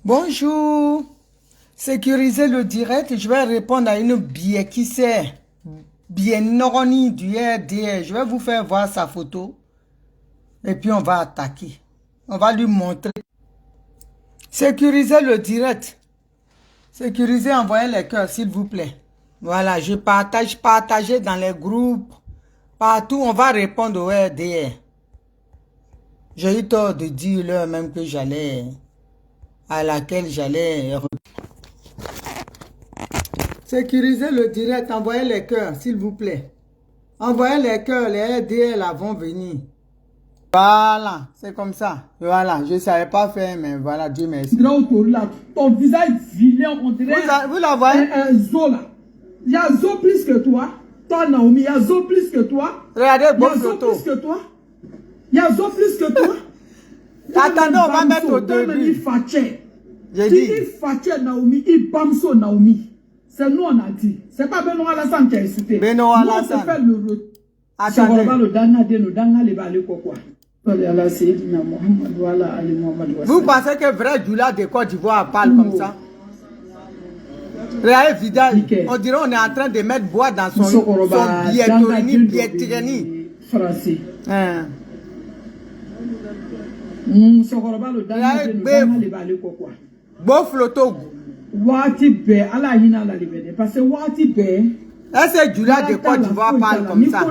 Bonjour. Sécuriser le direct. Je vais répondre à une billet qui sait. Bien Noroni du RDR. Je vais vous faire voir sa photo. Et puis on va attaquer. On va lui montrer. Sécuriser le direct. Sécuriser, envoyez les cœurs, s'il vous plaît. Voilà, je partage, partagez dans les groupes. Partout, on va répondre au RDR. J'ai eu tort de dire l'heure même que j'allais, à laquelle j'allais. Sécuriser le direct, envoyez les cœurs, s'il vous plaît. Envoyez les cœurs, les RDR là vont venir. Voilà, c'est comme ça. Voilà, je ne savais pas faire, mais voilà, Dieu merci. Ton visage vilain, on dirait vous la voyez? Un zoo là. Il y a Zo plus que toi. Toi, Naomi, il y a Zo plus que toi. Regardez, il y a Zo plus que toi. Il y a Zo plus que toi. Attendez, on va mettre au début. J'ai dit Faché Naomi, il Bamso Naomi. C'est nous on a dit. C'est pas Benoît Alassane qui a cité. Benoît Alassane. On se fait le attendez. Vous pensez que vrai Djoula de Côte d'Ivoire parle comme ça? Regardez vidéo, on dirait on est en train de mettre bois dans son billetterie. Français. Beau flotto. Wati be ala hina la libede parce que wati be est-ce Djoula de Côte d'Ivoire parle comme ça?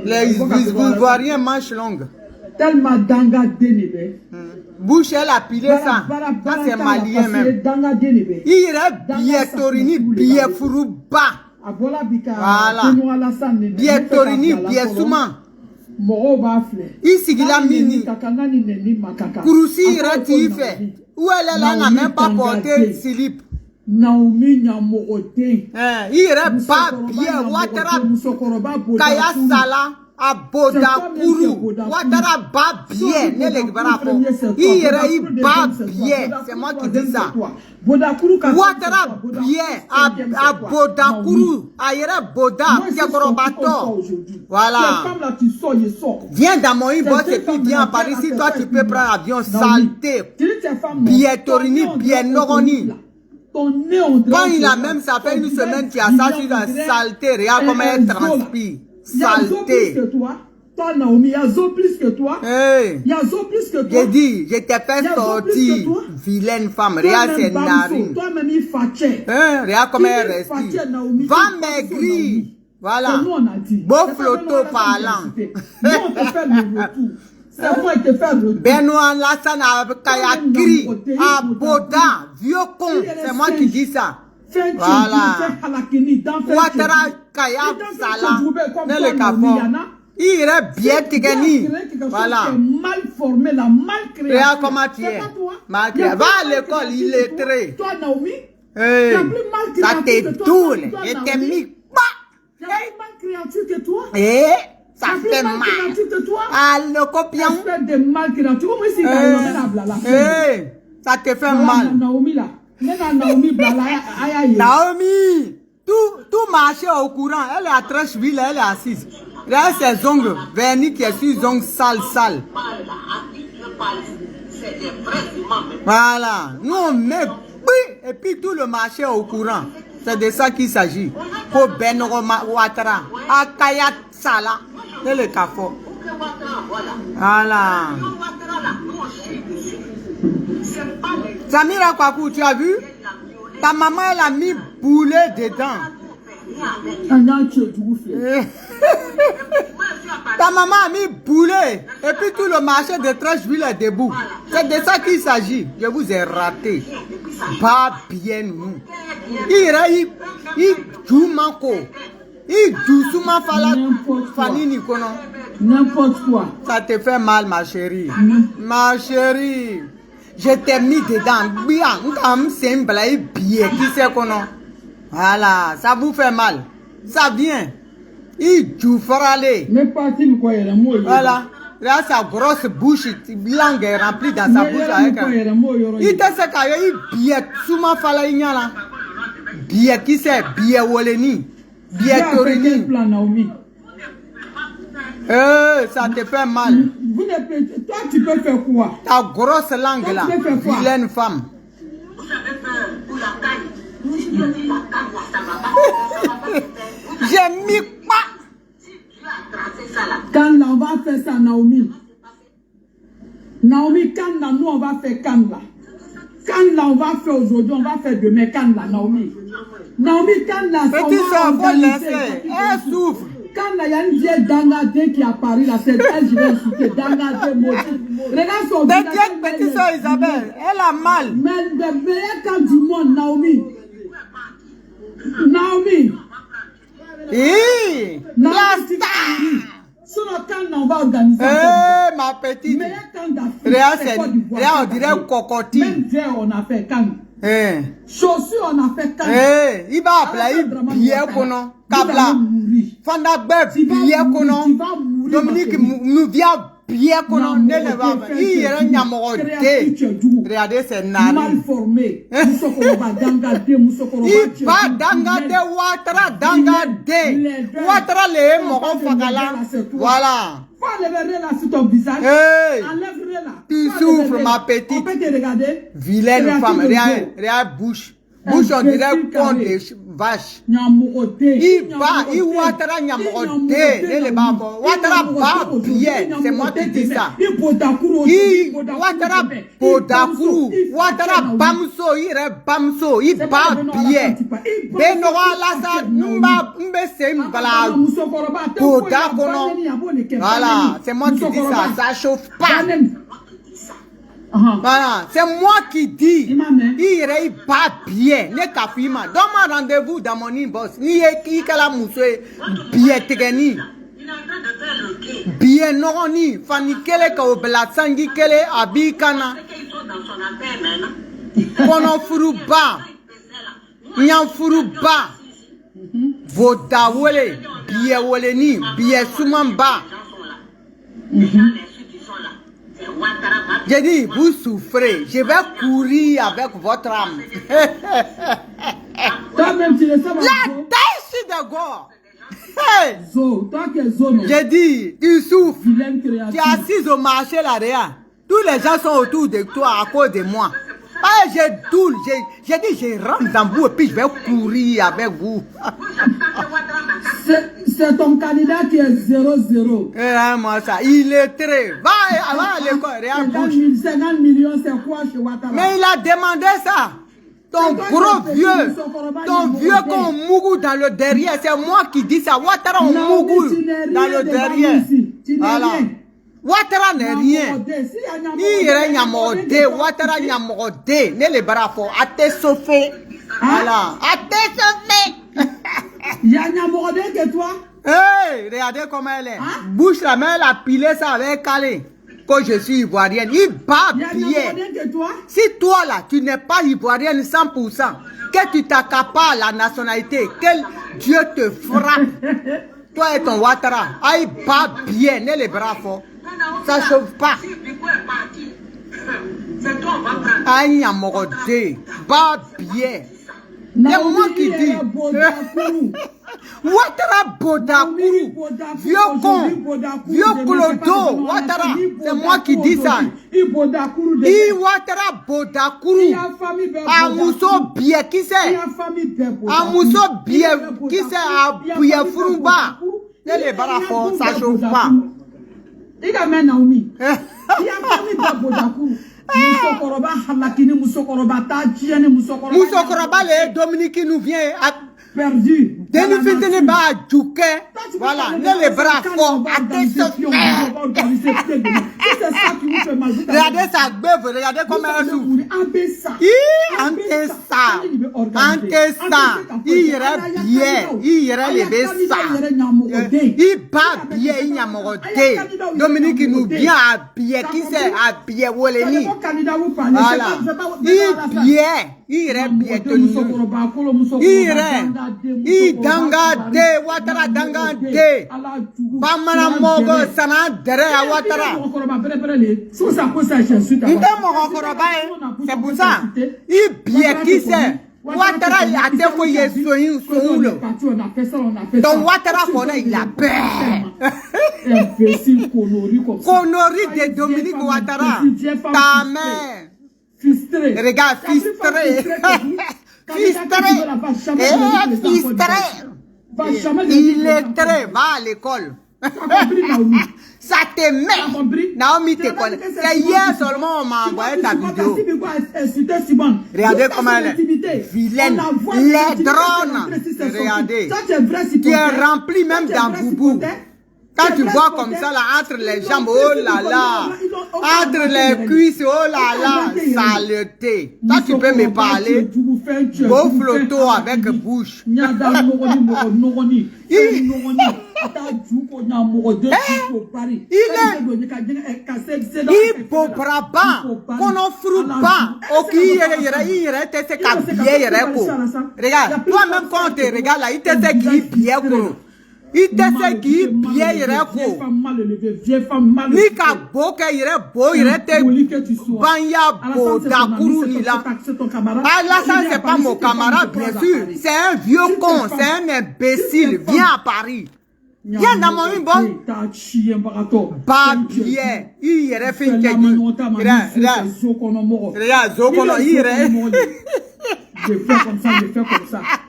Les Ivoiriens manches longues. Tellement danga denebe. Bouche elle a pilé ça. Ça c'est malien même. Il y a billetterie, billet furuba. Voilà. Billetterie, billet souma. Ici il a mini. Kouroussi reti fait. Où elle n'a même pas porté slip. Naomi Nyamote. Il irait pas bien. Ouattara Kaya Sala Aboda Kourou. Ouattara ba bien. Il irait pas bien. C'est moi qui dis ça. Ouattara bien. Aboda Kourou. Aïra Boda. Tiagorobato. Voilà. Viens dans mon inbox et puis viens à Paris. Si toi tu peux prendre l'avion saleté. Bietorini, bien Noroni. Quand il a même, ça fait une semaine qu'il a ça sur la saleté, regarde comment elle transpire. Saleté. Toi, Naomi, il y a Zo plus que toi. Il y a Zo plus que toi. J'ai dit, je t'ai fait sortir. Vilaine femme, regarde ses narines. Toi-même, il fâchait. Regarde comment elle respire. Va maigrir. Voilà. Beau flotto parlant. Nous, on te fait le retour. C'est moi qui te fais le Benoît Alassane Kayakri, Aboda, vieux con, c'est moi qui dis ça. Voilà. Ouattara Kaya Sala, dans le capot. Il irait bien Tigani. Voilà. Mal formé, la mal créé. Regarde comment tu es. Mal créé. Va à l'école, il est très. Toi, Naomi, ça te tourne. Et t'es mis. Il y a plus mal créature que toi. Ça fait mal. Ah, le copion. Ça te fait mal. Naomi là. Naomi, tout marché au courant. Elle est à Trècheville, elle est assise. Là, ses ongles vernis qui est sur les ongles sales. Voilà. Nous, on met et puis tout le marché au courant. C'est de ça qu'il s'agit. Pour Benoît Ouattara, Akaya Sala, c'est le café. Voilà. Samira Kwaku, tu as vu? Ta maman, elle a mis boulet dedans. Ta maman a mis boulet. Et puis tout le marché de Trècheville est debout. C'est de ça qu'il s'agit. Je vous ai raté. Pas bien nous. Il joue manco. Il joue sous ma fanini kono. N'importe quoi. Ça te fait mal, ma chérie. Ma chérie. Je t'ai mis dedans. Bien, comme c'est un blague bien. Qui sait qu'on a? Voilà, ça vous fait mal. Ça vient. Il joue fort aller. Voilà. Là, sa grosse bouche langue est remplie dans sa bouche. Il te sait qu'il y a souvent fallu y là. Bien qui c'est? Bien Woleni. Bien Torini. Ça te fait mal. Toi, tu peux faire quoi? Ta grosse langue là, vilaine femme. Vous savez que pour la canne, si Dieu dit la canne là, ça va pas. J'ai mis pas. Si Dieu a tracé ça là. Quand là, on va faire ça, Naomi. Naomi, quand là, nous, on va faire quand là. Quand là, on va faire aujourd'hui, on va faire demain, quand là, Naomi. Naomi, quand là, ça, on Petit soeur, va faut organiser. laisser. Elle souffre. Quand là, il y a une vieille Dangadé qui a apparu là, c'est elle, je vais insulter. Dangadé, maudit. Regarde son visage. T'inquiète, petite soeur Isabelle, elle a mal. Mais le meilleur camp du monde, Naomi. Naomi. La Sur le camp, on va organiser. ma petite. Meilleur camp d'Afrique. Regarde, on dirait cocotte. Même verre, on a fait camp. Chaussures, on a fait camp. Il va appeler bien kono. Kabla. Fanda bien kono. Dominique nous vient bien kono. Il y a un yamote. Regardez, c'est nari. Mal formé. Il va dangade Ouattara dangade. Ouattara le moron fagala. Voilà. Faut enlever là sur ton visage. Enlève là. Tu souffres, ma petite. On peut te regarder. Vilaine femme. Regarde bouche. Bouche, on dirait con de vache. Il va, il Ouattara Nyamorote. Ouattara va bien. C'est moi qui dis ça. Il Ouattara Bodakuru. Ouattara Bamso. Il est Bamso. Il va bien. Benoa Lassa. Mbe se mbala. Bodakono. Voilà. C'est moi qui dis ça. Ça chauffe pas. Voilà, c'est moi qui dis. Il va bien. Ne kafima. Donne-moi rendez-vous dans mon inbox. Ni kala moussoue bien tegeni. Bien non ni. Fani kele ka obela sangi kele abikana. Kono furuba. Nyam furuba. Voda wole. Bien wole ni. Bien sumamba. J'ai dit, vous souffrez. Je vais courir avec votre âme. Toi-même, tu le sais, la tête de gore. Hey. Toi qui es zone. J'ai dit, tu souffres. Tu es assise au marché là, regarde. Tous les gens sont autour de toi à cause de moi. Ah, j'ai doule. J'ai dit, je rentre dans vous et puis je vais courir avec vous. C'est ton candidat qui est 0-0. Moi ça, il est très. Va à l'école, 50 millions, c'est quoi chez Ouattara? Mais il a demandé ça. Ton gros vieux qu'on mougou dans le derrière, c'est moi qui dis ça. Ouattara on mougou dans le derrière. Voilà. Ouattara n'est rien. Il est nyamodé, Ouattara nyamodé. Ne le bravo, à te sauver. Voilà, à te sauver. Il y a nyamodé que toi? Hey, regardez comment elle est. Bouche la main, elle a pilé ça avec calé. Quand je suis ivoirienne, il bat bien. Si toi là, tu n'es pas ivoirienne 100%, que tu t'accapares la nationalité, que Dieu te frappe. Toi et ton Ouattara, il bat bien, ne les bras forts. Ça chauffe pas. Aïe, amoré, bat bien. C'est moi qui dis. Ouattara Bodakuru. Vieux con. Vieux clodo. Ouattara. C'est moi qui dis ça. Ouattara Bodakuru. Amousso bien. Qui c'est? Amousso bien. Qui c'est? Bien Furumba. Les barafos, ça chauffe pas. Il a même Naomi. Il a famille de Bodakuru. Musokoroba halakini musokoroba tajiani musokoroba. Musokoroba le Dominique nous vient à perdu. Deni fitini ba juke. Voilà, ne les bras forts. Regardez sa bœuf, regardez comment elle souffre. Il irait bien, il irait lever ça. Il bat bien, il y a moroté. Dominique nous vient à bien, qui c'est à bien, Woleni. Voilà, il bien, il irait bien tenu. Il irait, il dangade, Ouattara dangade. Bamana mogo sana dere à Ouattara. C'est pour ça. Il bien qui c'est. Ouattara il a défouillé son le. Donc Ouattara connaît il a peur. Imbécile, connerie comme ça. Connerie de Dominique Ouattara. Ta mère. Fistré. Regarde, fistré. Il est très, va à l'école. Ça te met. Naomi te connaît. C'est hier seulement on m'a envoyé ta vidéo. Regardez comment elle est vilaine. Les drones. Regardez. Tu es rempli même d'un boubou. Quand tu vois comme ça là, entre les jambes, oh là là, entre les cuisses, oh là là, saleté. Toi tu peux me parler, beau flotto avec bouche. Il beau brabant, qu'on offre pas. Ok, il te sait qu'à bien, regarde, toi-même quand on te regarde là, il te sait qu'il est bien. Il te sait qu'il est bien, il est ni ka beau que il est beau, il est banya beau d'akuru ni là. Ah là, ça c'est pas mon camarade, bien sûr. C'est un vieux con, c'est un imbécile. Viens à Paris. Viens dans mon bon. Pas bien. Il est fait une regarde, Zokono, il est. Je fais comme ça,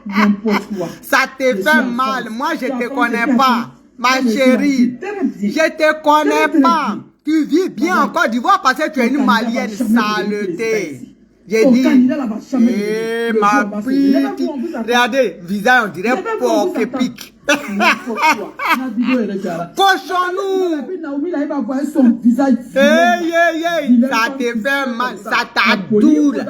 n'importe quoi. Ça te fait mal. Moi, je te connais pas. Ma chérie, je te connais pas. Tu vis bien en Côte d'Ivoire parce que tu es une malienne saleté. J'ai dit, ma petite, regardez, visage, on dirait porc qui pique. Cochonou. Ça te fait mal, ça t'adoule.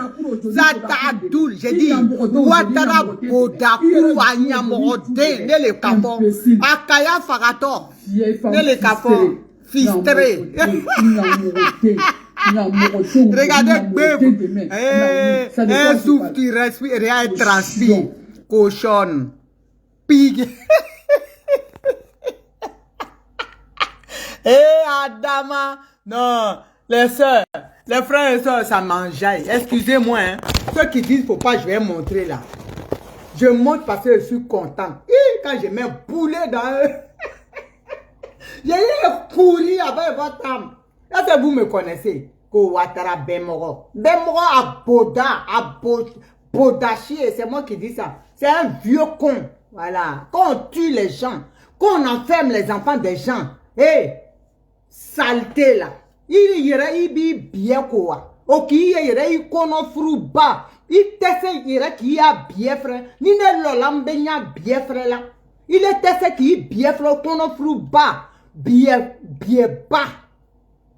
Ça t'adoule. J'ai dit, Ouattara Bodakuru Anyamorode, ne le capon. Akaya Farator, ne le capon. Fistré. Regardez, un souffle, tu respires, rien transpire. Cochonne. Pig. Adama. Non, les soeurs, les frères et soeurs, ça m'enjaille. Excusez-moi, hein. Ceux qui disent faut pas, je vais montrer là. Je montre parce que je suis content. Et quand je mets boulet dans eux. J'ai couru avec votre âme. Est-ce que vous me connaissez? Ko Ouattara Bemoro. Bemoro à Boda, à Bodachi, c'est moi qui dis ça. C'est un vieux con. Voilà. Quand on tue les gens, quand on enferme les enfants des gens, saleté là. Il y a bien quoi. Ok, il y a qu'on offre bas. Il t'essaie qui a bien frère. Ni ne l'olambenya bien frère là. Il est testé qui bien frère qu'on offre bas. Bien bas.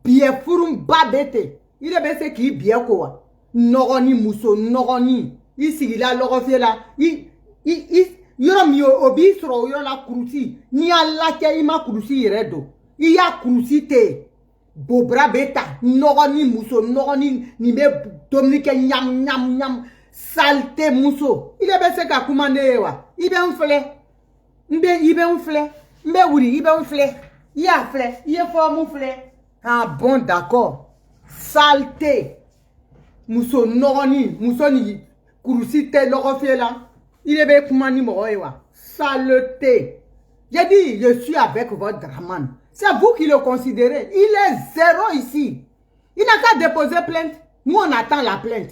Bien furum bas bête. Il est baissé qui bien quoi. Noroni mousso, noroni. Ici, il a l'orofie là. Yoro mi obi sro yoro la krusi. Ni ala ke ima krusi redo. Iya krusi te. Bobra beta. Noroni mousso, noroni ni me Dominique nyam. Saleté mousso. Il est baissé ka kumande wa. Ibe unfle. Ibe unfle. Mbe wuri, ibe unfle. Ya fle. Iye fo moufle. Ah bon, d'accord. Saleté. Mousso noroni. Mousso ni krusi te l'orofie là. Il est bien comment ni moïwa. Saleté. J'ai dit, je suis avec votre Draman. C'est vous qui le considérez. Il est zéro ici. Il n'a qu'à déposer plainte. Nous, on attend la plainte.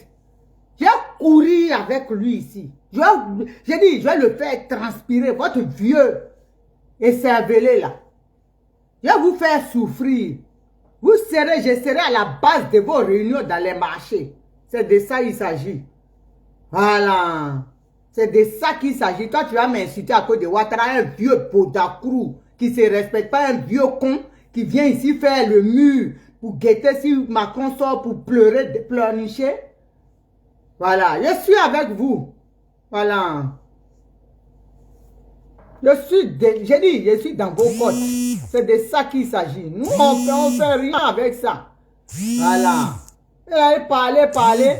J'ai couru avec lui ici. J'ai dit, je vais le faire transpirer. Votre vieux et cervelé là. Je vais vous faire souffrir. Je serai à la base de vos réunions dans les marchés. C'est de ça il s'agit. Voilà. C'est de ça qu'il s'agit. Toi, tu vas m'insulter à cause de Ouattara, un vieux Bodakuru qui ne se respecte pas, un vieux con qui vient ici faire le mur pour guetter si Macron sort pour pleurer, pleurnicher. Voilà, je suis avec vous. Voilà. J'ai dit, je suis dans vos côtes. C'est de ça qu'il s'agit. Nous, on fait rien avec ça. Voilà. Et allez parler.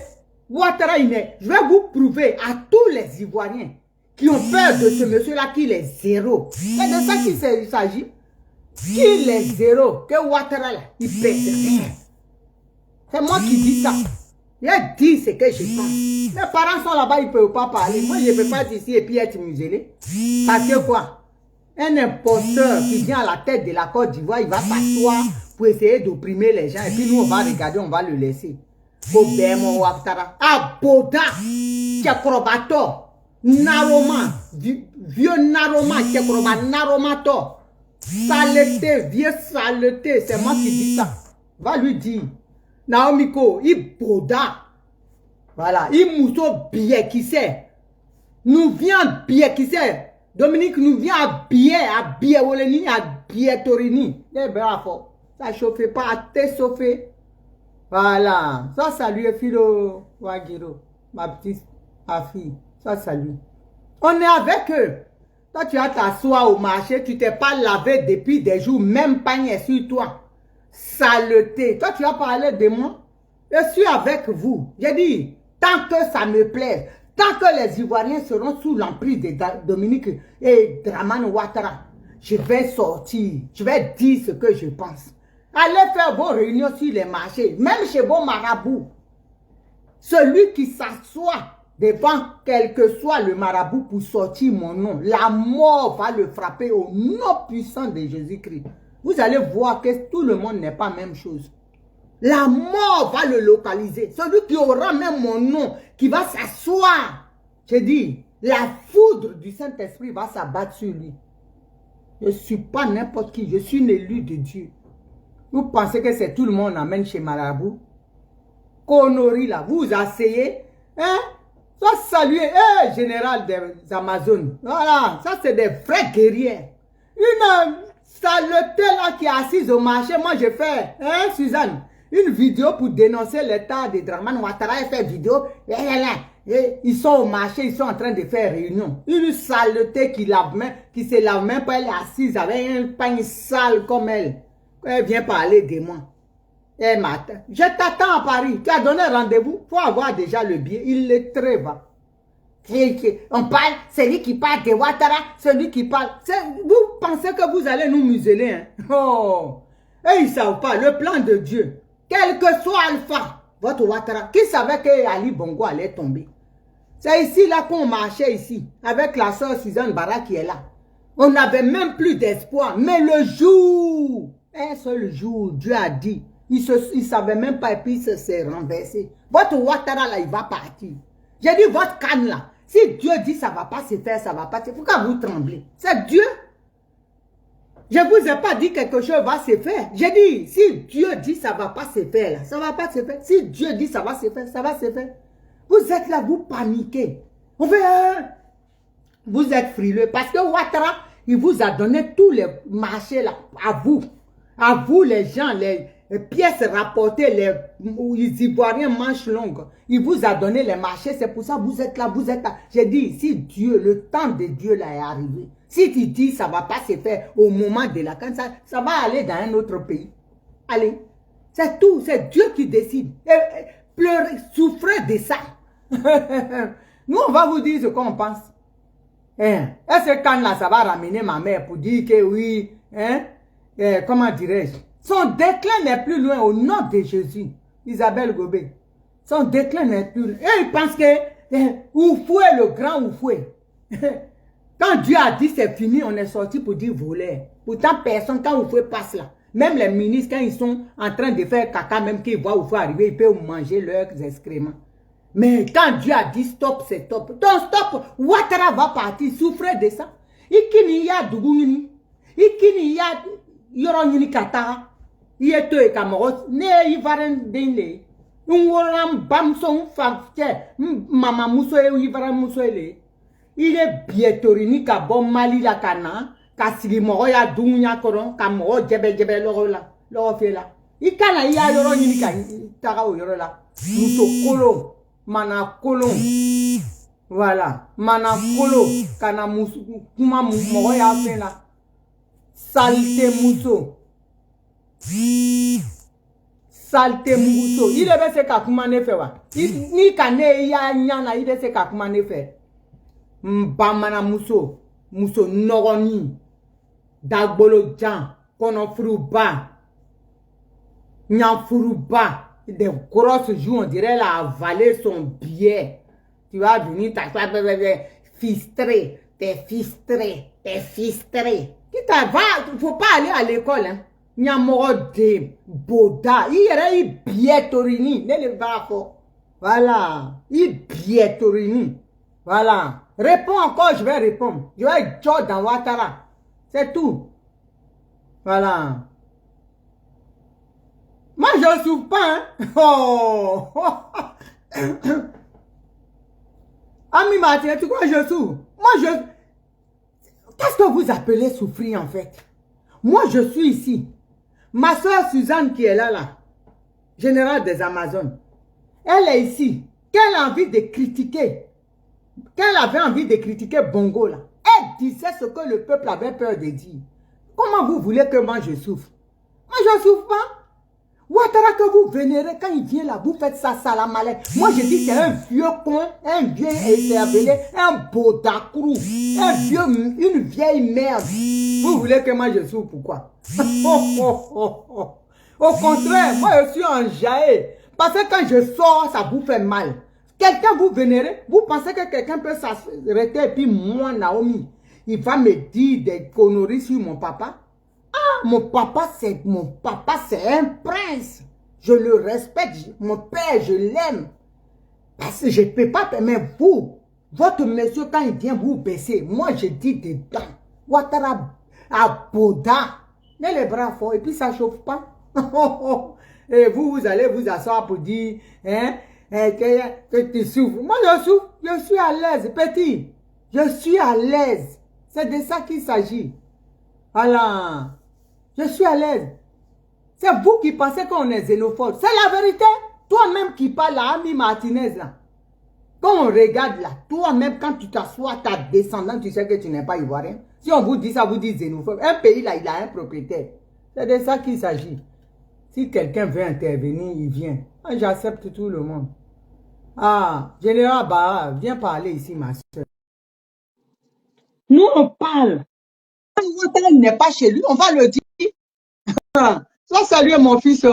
Ouattara, je vais vous prouver à tous les Ivoiriens qui ont peur de ce monsieur-là qu'il est zéro. C'est de ça qu'il s'agit. Qu'il est zéro. Que Ouattara, là, il pèse rien. C'est moi qui dis ça. Il dit ce que je pense. Mes parents sont là-bas, ils ne peuvent pas parler. Moi, je ne peux pas être ici et puis être muselé. Parce que quoi? Un imposteur qui vient à la tête de la Côte d'Ivoire, il va s'asseoir pour essayer d'opprimer les gens. Et puis nous, on va regarder, on va le laisser. Bobemo Ouattara. Aboda. Tchekrobato. Naroma. Vieux Naroma. Tchekroba Naromato. Saleté. Vieux saleté. C'est moi qui dis ça. Va lui dire. Naomiko. Il boda. Voilà. Il mousso bien qui sait. Nous vient bien qui sait. Dominique nous vient habiller Woleni, habiller Torini. Eh bravo. Ça chauffe pas, à te chauffer. Voilà. Ça salut Philo Wagiro. Ma petite, ma fille. Ça salut. On est avec eux. Toi tu as t'asseoir au marché, tu t'es pas lavé depuis des jours, même panier sur toi. Saleté. Toi tu as parlé de moi. Je suis avec vous. J'ai dit, tant que ça me plaît. Tant que les Ivoiriens seront sous l'emprise de Dominique et Dramane Ouattara, je vais sortir, je vais dire ce que je pense. Allez faire vos réunions sur les marchés, même chez vos marabouts. Celui qui s'assoit devant quel que soit le marabout pour sortir mon nom, la mort va le frapper au nom puissant de Jésus-Christ. Vous allez voir que tout le monde n'est pas la même chose. La mort va le localiser. Celui qui aura même mon nom, qui va s'asseoir. J'ai dit, la foudre du Saint-Esprit va s'abattre sur lui. Je ne suis pas n'importe qui. Je suis un élu de Dieu. Vous pensez que c'est tout le monde amène chez Marabout? Connerie là. Vous asseyez. Hein? Ça saluer. Général des Amazones. Voilà. Ça c'est des vrais guerriers. Une saleté là qui est assise au marché. Moi je fais. Hein Suzanne? Une vidéo pour dénoncer l'état de Dramane Ouattara. Elle fait vidéo. Ils sont au marché, ils sont en train de faire réunion. Une saleté qui se lave même pas, elle est assise avec un pagne sale comme elle. Elle vient parler de moi. Elle m'attend. Je t'attends à Paris. Tu as donné rendez-vous. Il faut avoir déjà le billet. Il le trève. On parle, celui qui parle de Ouattara, celui qui parle. Vous pensez que vous allez nous museler. Hein? Oh. Et ils ne savent pas le plan de Dieu. Quel que soit Alpha, votre Ouattara, qui savait que Ali Bongo allait tomber? C'est ici là qu'on marchait ici, avec la soeur Suzanne Barra qui est là. On n'avait même plus d'espoir. Mais le jour, un seul jour, Dieu a dit, il ne savait même pas et puis il s'est renversé. Votre Ouattara là, il va partir. J'ai dit, votre canne là, si Dieu dit ça ne va pas se faire, ça ne va pas se faire, pourquoi vous tremblez? C'est Dieu. Je ne vous ai pas dit quelque chose va se faire. J'ai dit, si Dieu dit ça ne va pas se faire, là, ça ne va pas se faire. Si Dieu dit ça va se faire, ça va se faire. Vous êtes là, vous paniquez. On fait, vous êtes frileux. Parce que Ouattara, il vous a donné tous les marchés là, à vous. À vous les gens, les pièces rapportées, les Ivoiriens manches longues. Il vous a donné les marchés, c'est pour ça que vous êtes là, vous êtes là. J'ai dit, si Dieu, le temps de Dieu là est arrivé. Si tu dis ça ne va pas se faire au moment de la canne, ça va aller dans un autre pays. Allez, c'est tout, c'est Dieu qui décide. Pleurez, souffrez de ça. Nous, on va vous dire ce qu'on pense. Est-ce que quand là, ça va ramener ma mère pour dire que oui, comment dirais-je? Son déclin n'est plus loin au nom de Jésus. Isabelle Gobé. Son déclin n'est plus loin. Et il pense que Oufoué, le grand Oufoué. Quand Dieu a dit c'est fini, on est sorti pour dire voler. Pourtant, personne, quand Oufoué passe là, même les ministres, quand ils sont en train de faire caca, même qu'ils voient Oufoué arriver, ils peuvent manger leurs excréments. Mais quand Dieu a dit stop, c'est stop. Donc stop, Ouattara va partir, souffrez de ça. Ikini ya duguni, ikini ya yoroni kata, yeto e kamoro, ne yivaren denle. Unworam bamson fafte, mama muso e yivaran muso ele. Il est bietorini ka bon mali la kana, ka sigi moro ya dunya koron, ka moro jebe loro la, loro fe la. Ikana ya yoroni ka taga o yoro la. Muso kolo. Mana kolon. Voilà. Mana kolo. Kana musu. Kuma moro ya fe la. Salte muso. Salte muso. Il est se kakuma ne fe wa. Ni kane ya nyana il est se kakuma ne fe. Mbamana muso. Muso noroni. Dagbolo jan. Kono furuba. Nyan furuba. Des grosses joues, on dirait elle a avalé son billet. Tu vas venir t'asseoir, fistré. T'es fistré. Qui t'a va, il faut pas aller à l'école, hein. Nyamoro de Boda. Il y a eu bietorini. Voilà. Il bietorini. Voilà. Réponds encore, je vais répondre. Je vais être Joe dans Ouattara. C'est tout. Voilà. Moi, je ne souffre pas, hein. Oh. Ami Martin, tu crois que je souffre? Moi, Qu'est-ce que vous appelez souffrir, en fait? Moi, je suis ici. Ma soeur Suzanne qui est là, générale des Amazones, elle est ici. Qu'elle a envie de critiquer, qu'elle avait envie de critiquer Bongo, là, elle disait ce que le peuple avait peur de dire. Comment vous voulez que moi je souffre? Moi, je ne souffre pas. Ouattara que vous vénérez, quand il vient là, vous faites ça, la malade. Moi, je dis c'est un vieux con, un vieux écervelé, un bodakrou, une vieille merde. Vous voulez que moi je souffre, pourquoi? Au contraire, moi je suis enjaillé. Parce que quand je sors, ça vous fait mal. Quelqu'un vous vénérez, vous pensez que quelqu'un peut s'arrêter et puis moi, Naomi, il va me dire des conneries sur mon papa? Mon papa, c'est un prince. Je le respecte. Mon père, je l'aime. Parce que je ne peux pas permettre vous. Votre monsieur, quand il vient vous baisser, moi, je dis dedans. Ouattara à Boda. Mais les bras forts, et puis ça ne chauffe pas. Et vous allez vous asseoir pour dire hein, que tu souffres. Moi, je souffre. Je suis à l'aise, petit. Je suis à l'aise. C'est de ça qu'il s'agit. Voilà. Je suis à l'aise. C'est vous qui pensez qu'on est xénophobe. C'est la vérité. Toi-même qui parles là, Ami Martinez, là. Quand on regarde là, toi-même, quand tu t'assois, ta descendante, tu sais que tu n'es pas ivoirien. Si on vous dit ça, vous dites xénophobe. Un pays là, il a un propriétaire. C'est de ça qu'il s'agit. Si quelqu'un veut intervenir, il vient. J'accepte tout le monde. Ah, Général Barra, viens parler ici, ma soeur. Nous, on parle. Quand il n'est pas chez lui, on va le dire. Sois salué mon fils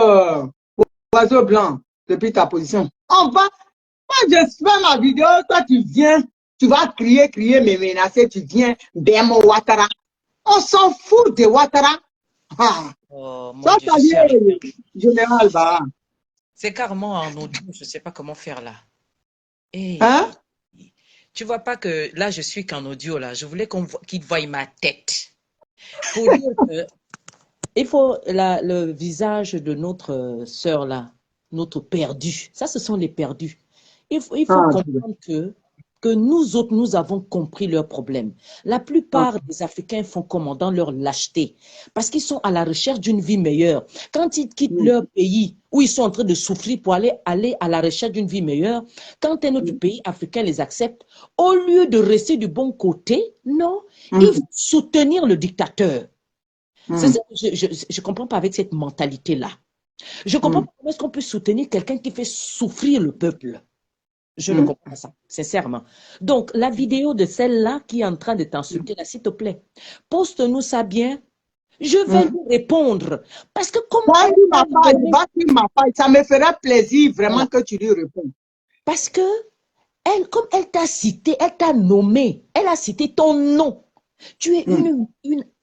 oiseau blanc depuis ta position. On va, moi je fais ma vidéo, toi tu viens, tu vas crier, me menacer, tu viens, Bemo Ouattara. On s'en fout de Ouattara. Ah. Oh, mon Sois Dieu, salué, Général Barra. c'est carrément en audio, je ne sais pas comment faire là. Et Hein? tu vois pas que là, je suis qu'en audio là. Je voulais qu'il voie ma tête. Pour dire que il faut le visage de notre sœur là, notre perdu. Ça, ce sont les perdus. Il faut comprendre que nous autres, nous avons compris leurs problèmes. La plupart des Africains font comment dans leur lâcheté, parce qu'ils sont à la recherche d'une vie meilleure. Quand ils quittent leur pays, où ils sont en train de souffrir pour aller à la recherche d'une vie meilleure, quand un autre pays africain les accepte, au lieu de rester du bon côté, non, ils vont soutenir le dictateur. C'est ça que je ne comprends pas avec cette mentalité-là. Je ne comprends pas comment est-ce qu'on peut soutenir quelqu'un qui fait souffrir le peuple. Je ne comprends pas ça, sincèrement. Donc, la vidéo de celle-là qui est en train de t'insulter, là, s'il te plaît, poste-nous ça bien. Je vais lui répondre. Parce que comment... Ça me ferait plaisir vraiment que tu lui répondes. Parce que, comme elle t'a cité, elle t'a nommé, elle a cité ton nom. Tu es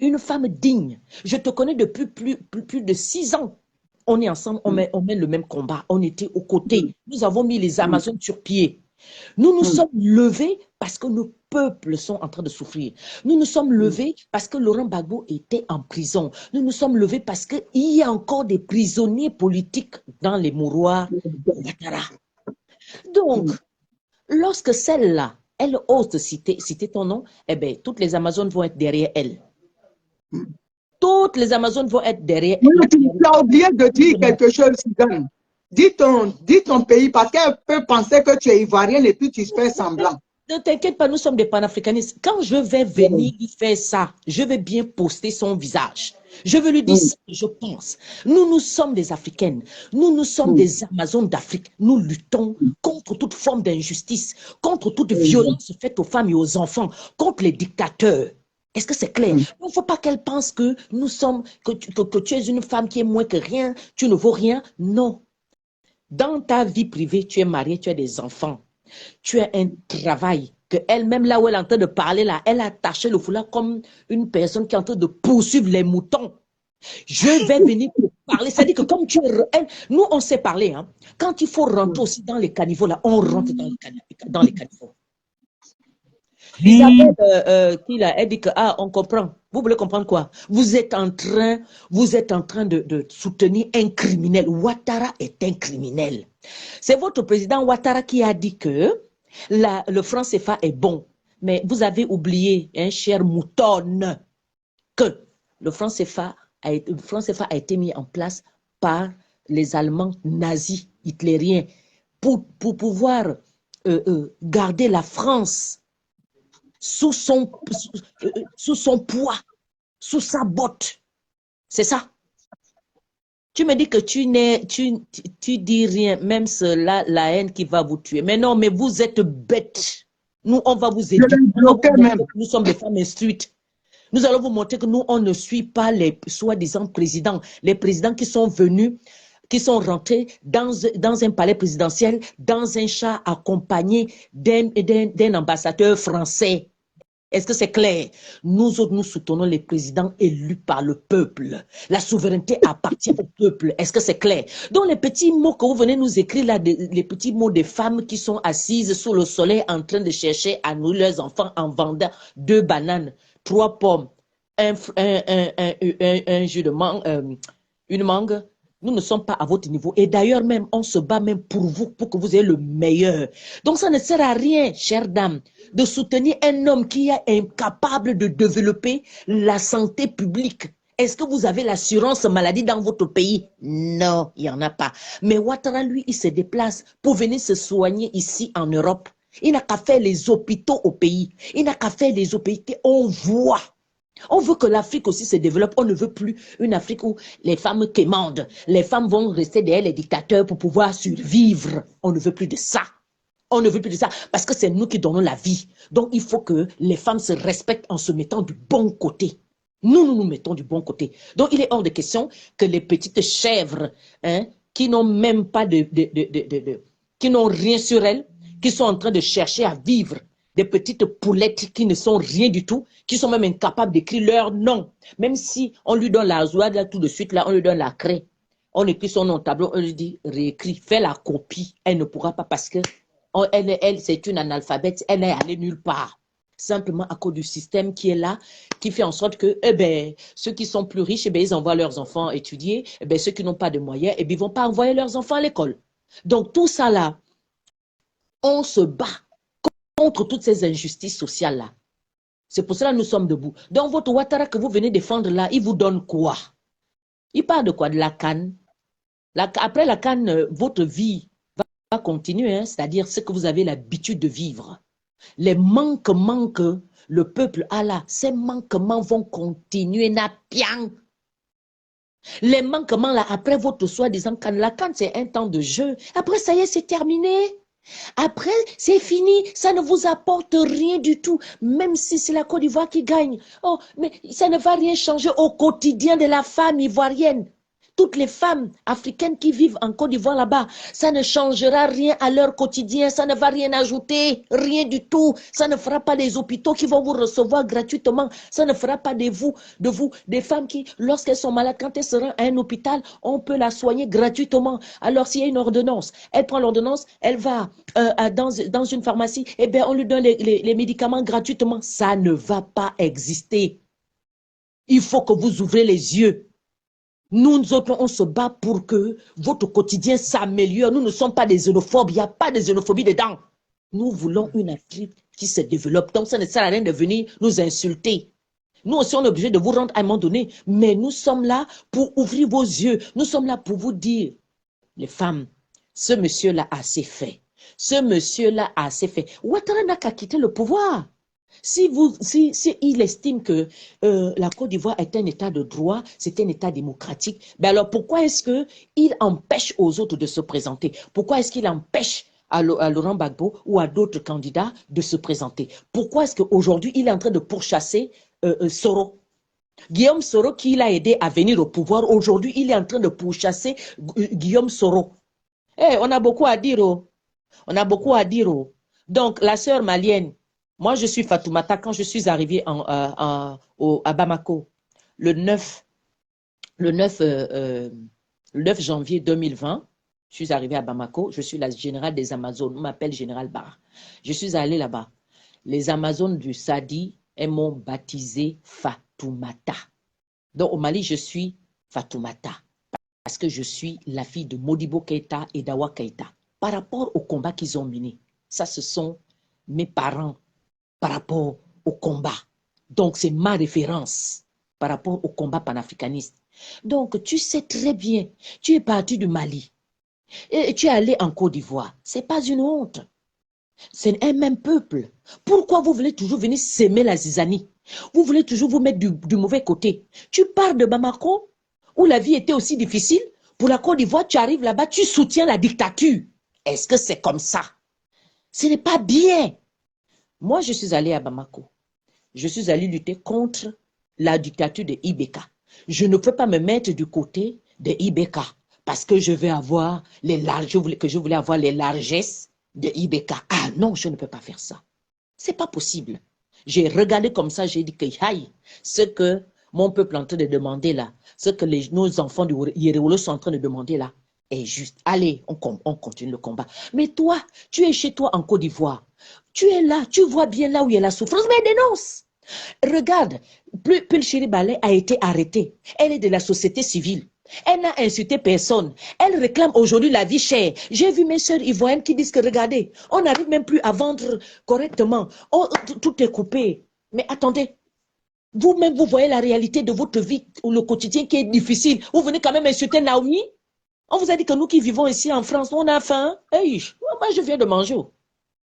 une femme digne. Je te connais depuis plus de 6 ans. On est ensemble, on mène le même combat. On était aux côtés. Nous avons mis les Amazones sur pied. Nous nous sommes levés parce que nos peuples sont en train de souffrir. Nous nous sommes levés parce que Laurent Gbagbo était en prison. Nous nous sommes levés parce qu'il y a encore des prisonniers politiques dans les mouroirs de Ouattara. Donc, lorsque celle-là, elle ose citer ton nom, eh bien, toutes les Amazones vont être derrière elle. Toutes les Amazones vont être derrière elle. Oui, tu as oublié de dire quelque chose, Suzanne. Dis ton pays, parce qu'elle peut penser que tu es ivoirienne et puis tu fais semblant. Ne t'inquiète pas, nous sommes des panafricanistes. Quand je vais venir lui faire ça, je vais bien poster son visage. Je veux lui dire ce que je pense. Nous sommes des Africaines. Nous sommes des Amazones d'Afrique. Nous luttons contre toute forme d'injustice, contre toute violence faite aux femmes et aux enfants, contre les dictateurs. Est-ce que c'est clair? Il ne faut pas qu'elle pense que nous sommes, que tu es une femme qui est moins que rien, tu ne vaux rien. Non. Dans ta vie privée, tu es mariée, tu as des enfants. Tu as un travail qu'elle-même, là où elle est en train de parler, là, elle a attaché le foulard comme une personne qui est en train de poursuivre les moutons. Je vais venir te parler. C'est-à-dire que comme nous, on sait parler. Hein. Quand il faut rentrer aussi dans les caniveaux, là, on rentre dans les caniveaux. Isabelle, elle dit que, on comprend. Vous voulez comprendre quoi? Vous êtes en train de soutenir un criminel. Ouattara est un criminel. C'est votre président Ouattara qui a dit que le franc CFA est bon. Mais vous avez oublié, hein, cher moutonne, que le franc CFA a été mis en place par les Allemands nazis, hitlériens, pour pouvoir garder la France sous son poids, sous sa botte. C'est ça. Tu me dis que tu dis rien, même cela, la haine qui va vous tuer. Mais non, mais vous êtes bêtes. Nous, on va vous aider. Nous sommes des femmes instruites. Nous allons vous montrer que nous, on ne suit pas les soi-disant présidents. Les présidents qui sont venus, qui sont rentrés dans un palais présidentiel, dans un char accompagné d'un ambassadeur français. Est-ce que c'est clair? Nous autres, nous soutenons les présidents élus par le peuple. La souveraineté appartient au peuple. Est-ce que c'est clair? Donc, les petits mots que vous venez nous écrire là, les petits mots des femmes qui sont assises sous le soleil en train de chercher à nourrir leurs enfants en vendant 2 bananes, 3 pommes, un jus de mangue, une mangue. Nous ne sommes pas à votre niveau. Et d'ailleurs même, on se bat même pour vous, pour que vous ayez le meilleur. Donc ça ne sert à rien, chère dame, de soutenir un homme qui est incapable de développer la santé publique. Est-ce que vous avez l'assurance maladie dans votre pays? Non, il n'y en a pas. Mais Ouattara, lui, il se déplace pour venir se soigner ici en Europe. Il n'a qu'à faire les hôpitaux au pays. Il n'a qu'à faire les hôpitaux. On voit. On veut que l'Afrique aussi se développe. On ne veut plus une Afrique où les femmes quémandent. Les femmes vont rester derrière les dictateurs pour pouvoir survivre. On ne veut plus de ça. On ne veut plus de ça parce que c'est nous qui donnons la vie. Donc, il faut que les femmes se respectent en se mettant du bon côté. Nous nous mettons du bon côté. Donc, il est hors de question que les petites chèvres, hein, qui n'ont même pas qui n'ont rien sur elles, qui sont en train de chercher à vivre, des petites poulettes qui ne sont rien du tout, qui sont même incapables d'écrire leur nom. Même si on lui donne la joie, là, tout de suite, là, on lui donne la craie. On écrit son nom au tableau, on lui dit, réécris, fais la copie. Elle ne pourra pas parce que elle c'est une analphabète, elle n'est allée nulle part. Simplement à cause du système qui est là, qui fait en sorte que, ceux qui sont plus riches, ils envoient leurs enfants étudier, ceux qui n'ont pas de moyens, ils ne vont pas envoyer leurs enfants à l'école. Donc, tout ça là, on se bat contre toutes ces injustices sociales-là. C'est pour cela que nous sommes debout. Donc, votre Ouattara que vous venez défendre là, il vous donne quoi? Il parle de quoi? De la canne. Après la canne, votre vie va continuer, hein? C'est-à-dire ce que vous avez l'habitude de vivre. Les manquements que le peuple a là, ces manquements vont continuer. Les manquements là, après votre soi-disant canne, la canne c'est un temps de jeu. Après, ça y est, c'est terminé. Après, c'est fini, ça ne vous apporte rien du tout, même si c'est la Côte d'Ivoire qui gagne. Oh, mais ça ne va rien changer au quotidien de la femme ivoirienne. Toutes les femmes africaines qui vivent en Côte d'Ivoire là-bas, ça ne changera rien à leur quotidien, ça ne va rien ajouter, rien du tout. Ça ne fera pas des hôpitaux qui vont vous recevoir gratuitement. Ça ne fera pas de vous, des femmes qui, lorsqu'elles sont malades, quand elles seront à un hôpital, on peut la soigner gratuitement. Alors s'il y a une ordonnance, elle prend l'ordonnance, elle va dans une pharmacie, eh bien on lui donne les médicaments gratuitement. Ça ne va pas exister. Il faut que vous ouvrez les yeux. Nous autres, on se bat pour que votre quotidien s'améliore. Nous ne sommes pas des xénophobes. Il n'y a pas de xénophobie dedans. Nous voulons une Afrique qui se développe. Donc, ça ne sert à rien de venir nous insulter. Nous aussi, on est obligé de vous rendre à un moment donné. Mais nous sommes là pour ouvrir vos yeux. Nous sommes là pour vous dire, les femmes, ce monsieur-là a assez fait. Ce monsieur-là a assez fait. Ouattara n'a qu'à quitter le pouvoir. Si il estime que la Côte d'Ivoire est un état de droit, c'est un état démocratique, ben alors pourquoi est-ce qu'il empêche aux autres de se présenter? Pourquoi est-ce qu'il empêche à Laurent Gbagbo ou à d'autres candidats de se présenter? Pourquoi est-ce qu'aujourd'hui il est en train de pourchasser Soro? Guillaume Soro qui l'a aidé à venir au pouvoir, aujourd'hui il est en train de pourchasser Guillaume Soro. On a beaucoup à dire. On a beaucoup à dire. Donc la sœur malienne, Moi, je suis Fatoumata. Quand je suis arrivée à Bamako, le 9, le 9, le 9 janvier 2020, je suis arrivée à Bamako. Je suis la générale des Amazones. On m'appelle Général Bar. Je suis allée là-bas. Les Amazones du Sadi, elles m'ont baptisée Fatoumata. Donc, au Mali, je suis Fatoumata. Parce que je suis la fille de Modibo Keïta et d'Awa Keïta. Par rapport au combat qu'ils ont mené, ça, ce sont mes parents par rapport au combat. Donc, c'est ma référence par rapport au combat panafricaniste. Donc, tu sais très bien, tu es parti du Mali et tu es allé en Côte d'Ivoire. Ce n'est pas une honte. C'est un même peuple. Pourquoi vous voulez toujours venir s'aimer la zizanie? Vous voulez toujours vous mettre du mauvais côté. Tu pars de Bamako, où la vie était aussi difficile. Pour la Côte d'Ivoire, tu arrives là-bas, tu soutiens la dictature. Est-ce que c'est comme ça? Ce n'est pas bien. Moi, je suis allée à Bamako. Je suis allée lutter contre la dictature de Ibeka. Je ne peux pas me mettre du côté de Ibeka parce que je veux avoir je voulais avoir les largesses de Ibeka. Ah non, je ne peux pas faire ça. C'est pas possible. J'ai regardé comme ça, j'ai dit que ce que mon peuple est en train de demander là, ce que nos enfants du Yéréwolo sont en train de demander là, est juste. Allez, on continue le combat. Mais toi, tu es chez toi en Côte d'Ivoire. Tu es là, tu vois bien là où il y a la souffrance, mais dénonce. Regarde, Pulchiri Balé a été arrêtée. Elle est de la société civile. Elle n'a insulté personne. Elle réclame aujourd'hui la vie chère. J'ai vu mes soeurs ivoiriennes qui disent que regardez, on n'arrive même plus à vendre correctement. Tout est coupé. Mais attendez, vous-même, vous voyez la réalité de votre vie ou le quotidien qui est difficile. Vous venez quand même insulter Naomi. On vous a dit que nous qui vivons ici en France, on a faim. Hey, moi, je viens de manger.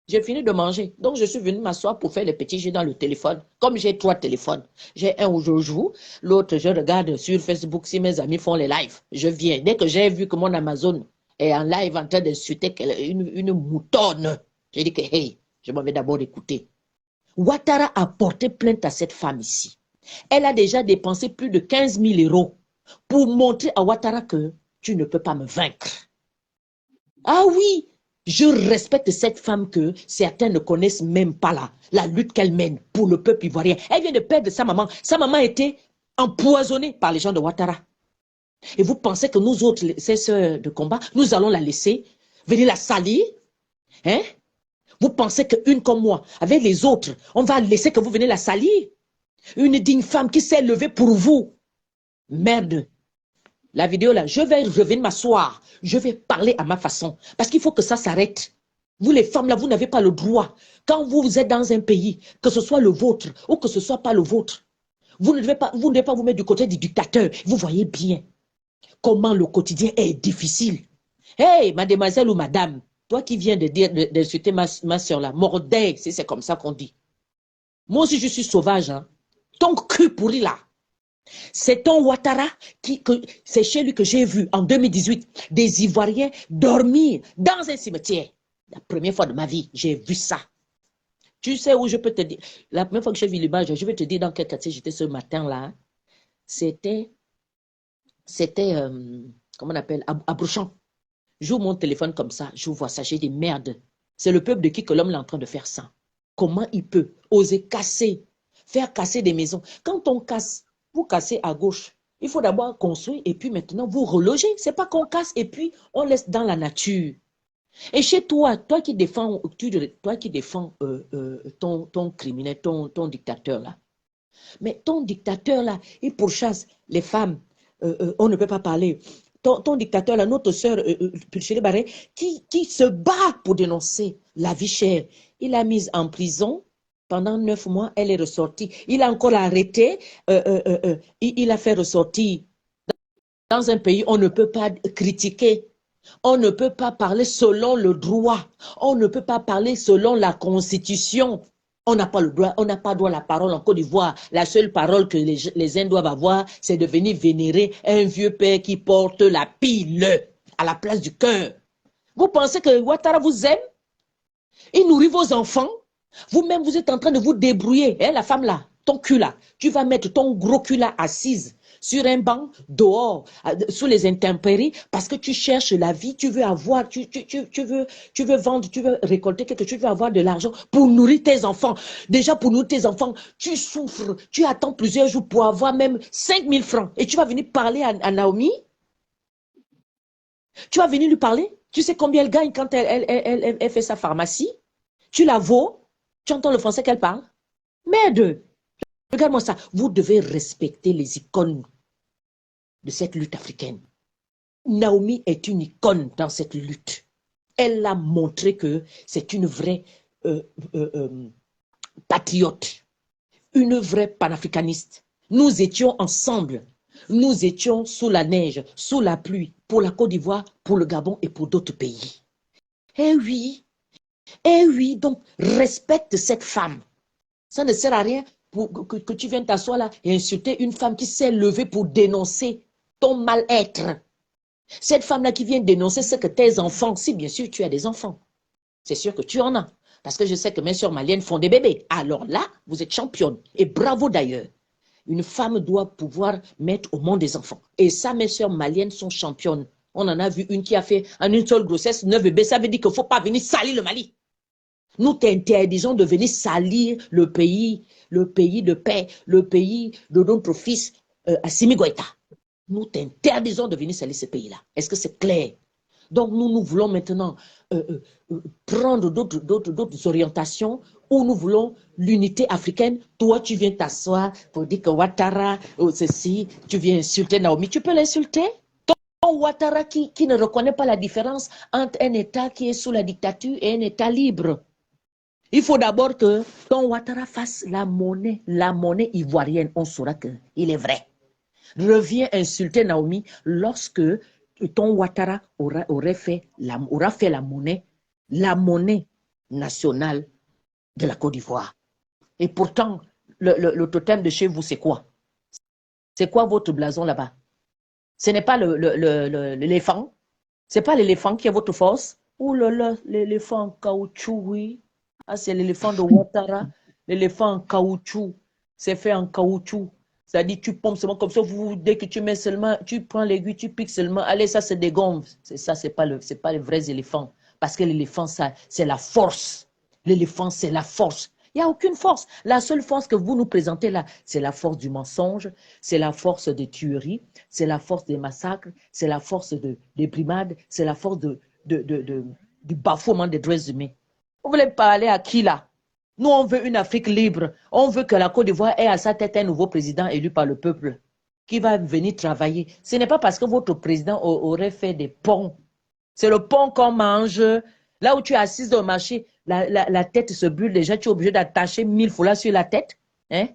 J'ai fini de manger. Donc, je suis venue m'asseoir pour faire les petits jeux dans le téléphone. Comme j'ai 3 téléphones. J'ai un où je joue. L'autre, je regarde sur Facebook si mes amis font les lives. Je viens. Dès que j'ai vu que mon Amazon est en live en train d'insulter une moutonne, j'ai dit que, hey, je m'en vais d'abord écouter. Ouattara a porté plainte à cette femme ici. Elle a déjà dépensé plus de 15 000 € pour montrer à Ouattara que tu ne peux pas me vaincre. Ah oui! Je respecte cette femme que certains ne connaissent même pas la lutte qu'elle mène pour le peuple ivoirien. Elle vient de perdre sa maman. Sa maman a été empoisonnée par les gens de Ouattara. Et vous pensez que nous autres, ces sœurs de combat, nous allons la laisser venir la salir? Hein? Vous pensez qu'une comme moi, avec les autres, on va laisser que vous venez la salir? Une digne femme qui s'est levée pour vous. Merde. La vidéo là, je vais revenir m'asseoir. Je vais parler à ma façon. Parce qu'il faut que ça s'arrête. Vous les femmes là, vous n'avez pas le droit. Quand vous êtes dans un pays, que ce soit le vôtre ou que ce soit pas le vôtre, vous ne devez pas vous mettre du côté du dictateur. Vous voyez bien comment le quotidien est difficile. Hey, mademoiselle ou madame, toi qui viens de dire, d'insulter ma soeur là, mordaille, c'est comme ça qu'on dit. Moi aussi je suis sauvage, hein. Ton cul pourri là. C'est ton Ouattara, c'est chez lui que j'ai vu en 2018 des Ivoiriens dormir dans un cimetière. La première fois de ma vie, j'ai vu ça. Tu sais où je peux te dire, la première fois que j'ai vu l'image, je vais te dire dans quel quartier j'étais ce matin-là. C'était, comment on appelle, à Brouchamp. J'ouvre mon téléphone comme ça, je vois ça, j'ai dit merde. C'est le peuple de qui que l'homme est en train de faire ça. Comment il peut oser faire casser des maisons? Quand on casse, vous cassez à gauche. Il faut d'abord construire et puis maintenant vous relogez. Ce n'est pas qu'on casse et puis on laisse dans la nature. Et chez toi, toi qui défends ton criminel, ton dictateur là. Mais ton dictateur là, il pourchasse les femmes. On ne peut pas parler. Ton dictateur là, notre sœur Pulchiri Barré, qui se bat pour dénoncer la vie chère. Il l'a mise en prison. Pendant 9 mois, elle est ressortie. Il a encore arrêté. Il a fait ressortir. Dans un pays, on ne peut pas critiquer. On ne peut pas parler selon le droit. On ne peut pas parler selon la constitution. On n'a pas le droit, on n'a pas droit à la parole en Côte d'Ivoire. La seule parole que les uns doivent avoir, c'est de venir vénérer un vieux père qui porte la pile à la place du cœur. Vous pensez que Ouattara vous aime? Il nourrit vos enfants? Vous-même, vous êtes en train de vous débrouiller. Hein, la femme là, ton cul là, tu vas mettre ton gros cul là assise sur un banc, dehors, sous les intempéries, parce que tu cherches la vie, tu veux avoir, tu veux vendre, tu veux récolter quelque chose, tu veux avoir de l'argent pour nourrir tes enfants. Déjà, pour nourrir tes enfants, tu souffres, tu attends plusieurs jours pour avoir même 5 000 francs. Et tu vas venir parler à Naomi? Tu vas venir lui parler? Tu sais combien elle gagne quand elle fait sa pharmacie? Tu la vaux? Tu entends le français qu'elle parle? Merde! Regarde-moi ça. Vous devez respecter les icônes de cette lutte africaine. Naomi est une icône dans cette lutte. Elle a montré que c'est une vraie patriote, une vraie panafricaniste. Nous étions ensemble. Nous étions sous la neige, sous la pluie, pour la Côte d'Ivoire, pour le Gabon et pour d'autres pays. Eh oui, donc respecte cette femme. Ça ne sert à rien que tu viennes t'asseoir là et insulter une femme qui s'est levée pour dénoncer ton mal-être. Cette femme-là qui vient dénoncer ce que tes enfants, si bien sûr tu as des enfants, c'est sûr que tu en as. Parce que je sais que mes soeurs maliennes font des bébés. Alors là, vous êtes championne. Et bravo d'ailleurs. Une femme doit pouvoir mettre au monde des enfants. Et ça, mes soeurs maliennes sont championnes. On en a vu une qui a fait en une seule grossesse 9 bébés. Ça veut dire qu'il ne faut pas venir salir le Mali. Nous t'interdisons de venir salir le pays de paix, le pays de notre fils Assimi Goïta. Nous t'interdisons de venir salir ce pays-là. Est-ce que c'est clair? Donc nous voulons maintenant prendre d'autres orientations où nous voulons l'unité africaine. Toi, tu viens t'asseoir pour dire que Ouattara, ceci, tu viens insulter Naomi. Tu peux l'insulter? Ton Ouattara qui ne reconnaît pas la différence entre un État qui est sous la dictature et un État libre. Il faut d'abord que ton Ouattara fasse la monnaie ivoirienne. On saura qu'il est vrai. Reviens insulter Naomi lorsque ton Ouattara aura fait la monnaie nationale de la Côte d'Ivoire. Et pourtant, le totem de chez vous, c'est quoi? C'est quoi votre blason là-bas? Ce n'est pas l'éléphant? Ce n'est pas l'éléphant qui est votre force? Ouh là là, l'éléphant en caoutchouc, oui. Ah, c'est l'éléphant de Ouattara. L'éléphant en caoutchouc. C'est fait en caoutchouc. C'est-à-dire, tu pompes seulement comme ça, dès que tu mets seulement, tu prends l'aiguille, tu piques seulement. Allez, ça, c'est des gonfles. Ça, c'est pas les vrais éléphants. Parce que l'éléphant, ça, c'est la force. L'éléphant, c'est la force. Il n'y a aucune force. La seule force que vous nous présentez là, c'est la force du mensonge, c'est la force des tueries, c'est la force des massacres, c'est la force des brimades, c'est la force du bafouement des droits humains. Vous voulez parler à qui là? Nous, on veut une Afrique libre. On veut que la Côte d'Ivoire ait à sa tête un nouveau président élu par le peuple qui va venir travailler. Ce n'est pas parce que votre président aurait fait des ponts. C'est le pont qu'on mange. Là où tu es assise au marché, la tête se brûle déjà. Tu es obligé d'attacher 1000 foulards sur la tête. Hein?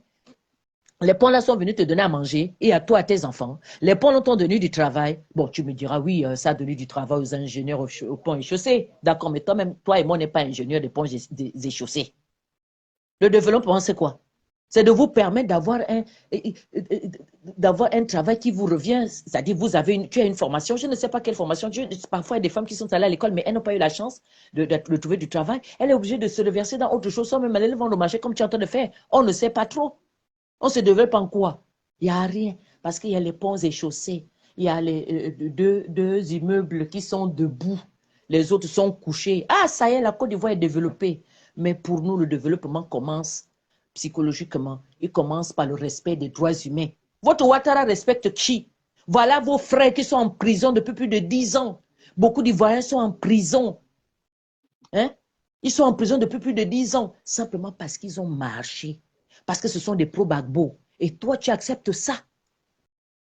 Les ponts là sont venus te donner à manger et à toi, à tes enfants. Les ponts là t'ont donné du travail. Bon, tu me diras, oui, ça a donné du travail aux ingénieurs aux ponts et chaussées. D'accord, mais toi-même, toi et moi, on n'est pas ingénieurs des ponts et chaussées. Le développement, c'est quoi? C'est de vous permettre d'avoir un travail qui vous revient. C'est-à-dire, tu as une formation, je ne sais pas quelle formation. Parfois, il y a des femmes qui sont allées à l'école, mais elles n'ont pas eu la chance de trouver du travail. Elle est obligée de se reverser dans autre chose, sans même aller vendre au marché comme tu es en train de faire. On ne sait pas trop. On se développe en quoi? Il n'y a rien. Parce qu'il y a les ponts et chaussées. Il y a les deux immeubles qui sont debout. Les autres sont couchés. Ah, ça y est, la Côte d'Ivoire est développée. Mais pour nous, le développement commence psychologiquement. Il commence par le respect des droits humains. Votre Ouattara respecte qui? Voilà vos frères qui sont en prison depuis plus de 10 ans. Beaucoup d'Ivoiriens sont en prison. Hein? Ils sont en prison depuis plus de 10 ans. Simplement parce qu'ils ont marché. Parce que ce sont des pro-Gbagbo. Et toi, tu acceptes ça.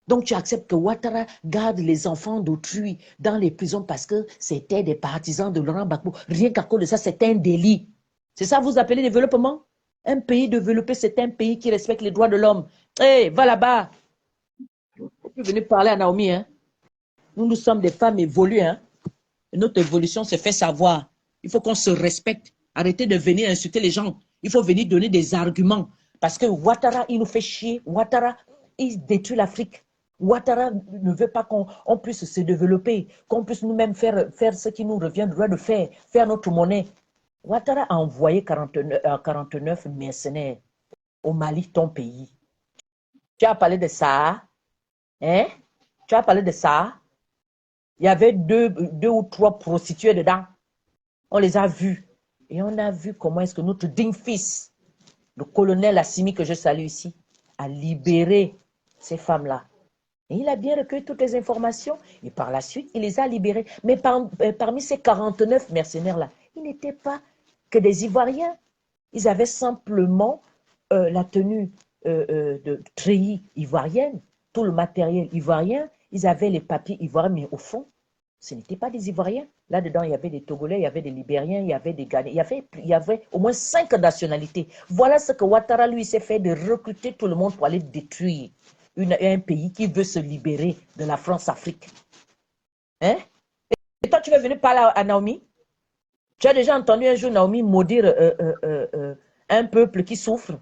Donc, tu acceptes que Ouattara garde les enfants d'autrui dans les prisons parce que c'était des partisans de Laurent Gbagbo. Rien qu'à cause de ça, c'est un délit. C'est ça que vous appelez développement? Un pays développé, c'est un pays qui respecte les droits de l'homme. Hé, va là-bas. On peut venir parler à Naomi. Hein? Nous sommes des femmes évoluées. Hein? Et notre évolution se fait savoir. Il faut qu'on se respecte. Arrêtez de venir insulter les gens. Il faut venir donner des arguments. Parce que Ouattara, il nous fait chier. Ouattara, il détruit l'Afrique. Ouattara ne veut pas qu'on puisse se développer, qu'on puisse nous-mêmes faire ce qui nous revient droit de faire notre monnaie. Ouattara a envoyé 49 mercenaires au Mali, ton pays. Tu as parlé de ça. Hein? Tu as parlé de ça? Il y avait deux ou trois prostituées dedans. On les a vus. Et on a vu comment est-ce que notre digne fils, le colonel Assimi, que je salue ici, a libéré ces femmes-là. Et il a bien recueilli toutes les informations. Et par la suite, il les a libérées. Mais parmi ces 49 mercenaires-là, ils n'étaient pas que des Ivoiriens. Ils avaient simplement la tenue de treillis ivoirienne, tout le matériel ivoirien. Ils avaient les papiers ivoiriens, mais au fond, ce n'étaient pas des Ivoiriens. Là-dedans, il y avait des Togolais, il y avait des Libériens, il y avait des Ghanéens, il y avait au moins 5 nationalités. Voilà ce que Ouattara, lui, s'est fait de recruter tout le monde pour aller détruire un pays qui veut se libérer de la France-Afrique. Hein? Et toi, tu veux venir parler à Naomi? Tu as déjà entendu un jour Naomi maudire un peuple qui souffre?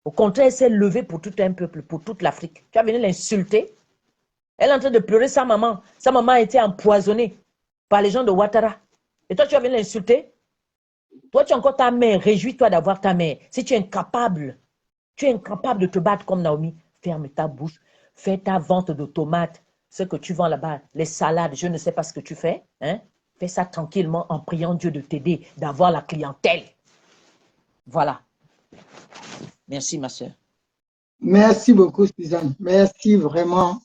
Au contraire, elle s'est levée pour tout un peuple, pour toute l'Afrique. Tu vas venir l'insulter? Elle est en train de pleurer sa maman. Sa maman a été empoisonnée par les gens de Ouattara. Et toi, tu vas venir l'insulter? Toi, tu as encore ta mère. Réjouis-toi d'avoir ta mère. Si tu es incapable de te battre comme Naomi, ferme ta bouche. Fais ta vente de tomates. Ce que tu vends là-bas, les salades, je ne sais pas ce que tu fais. Hein? Fais ça tranquillement en priant Dieu de t'aider, d'avoir la clientèle. Voilà. Merci, ma soeur. Merci beaucoup, Suzanne. Merci vraiment.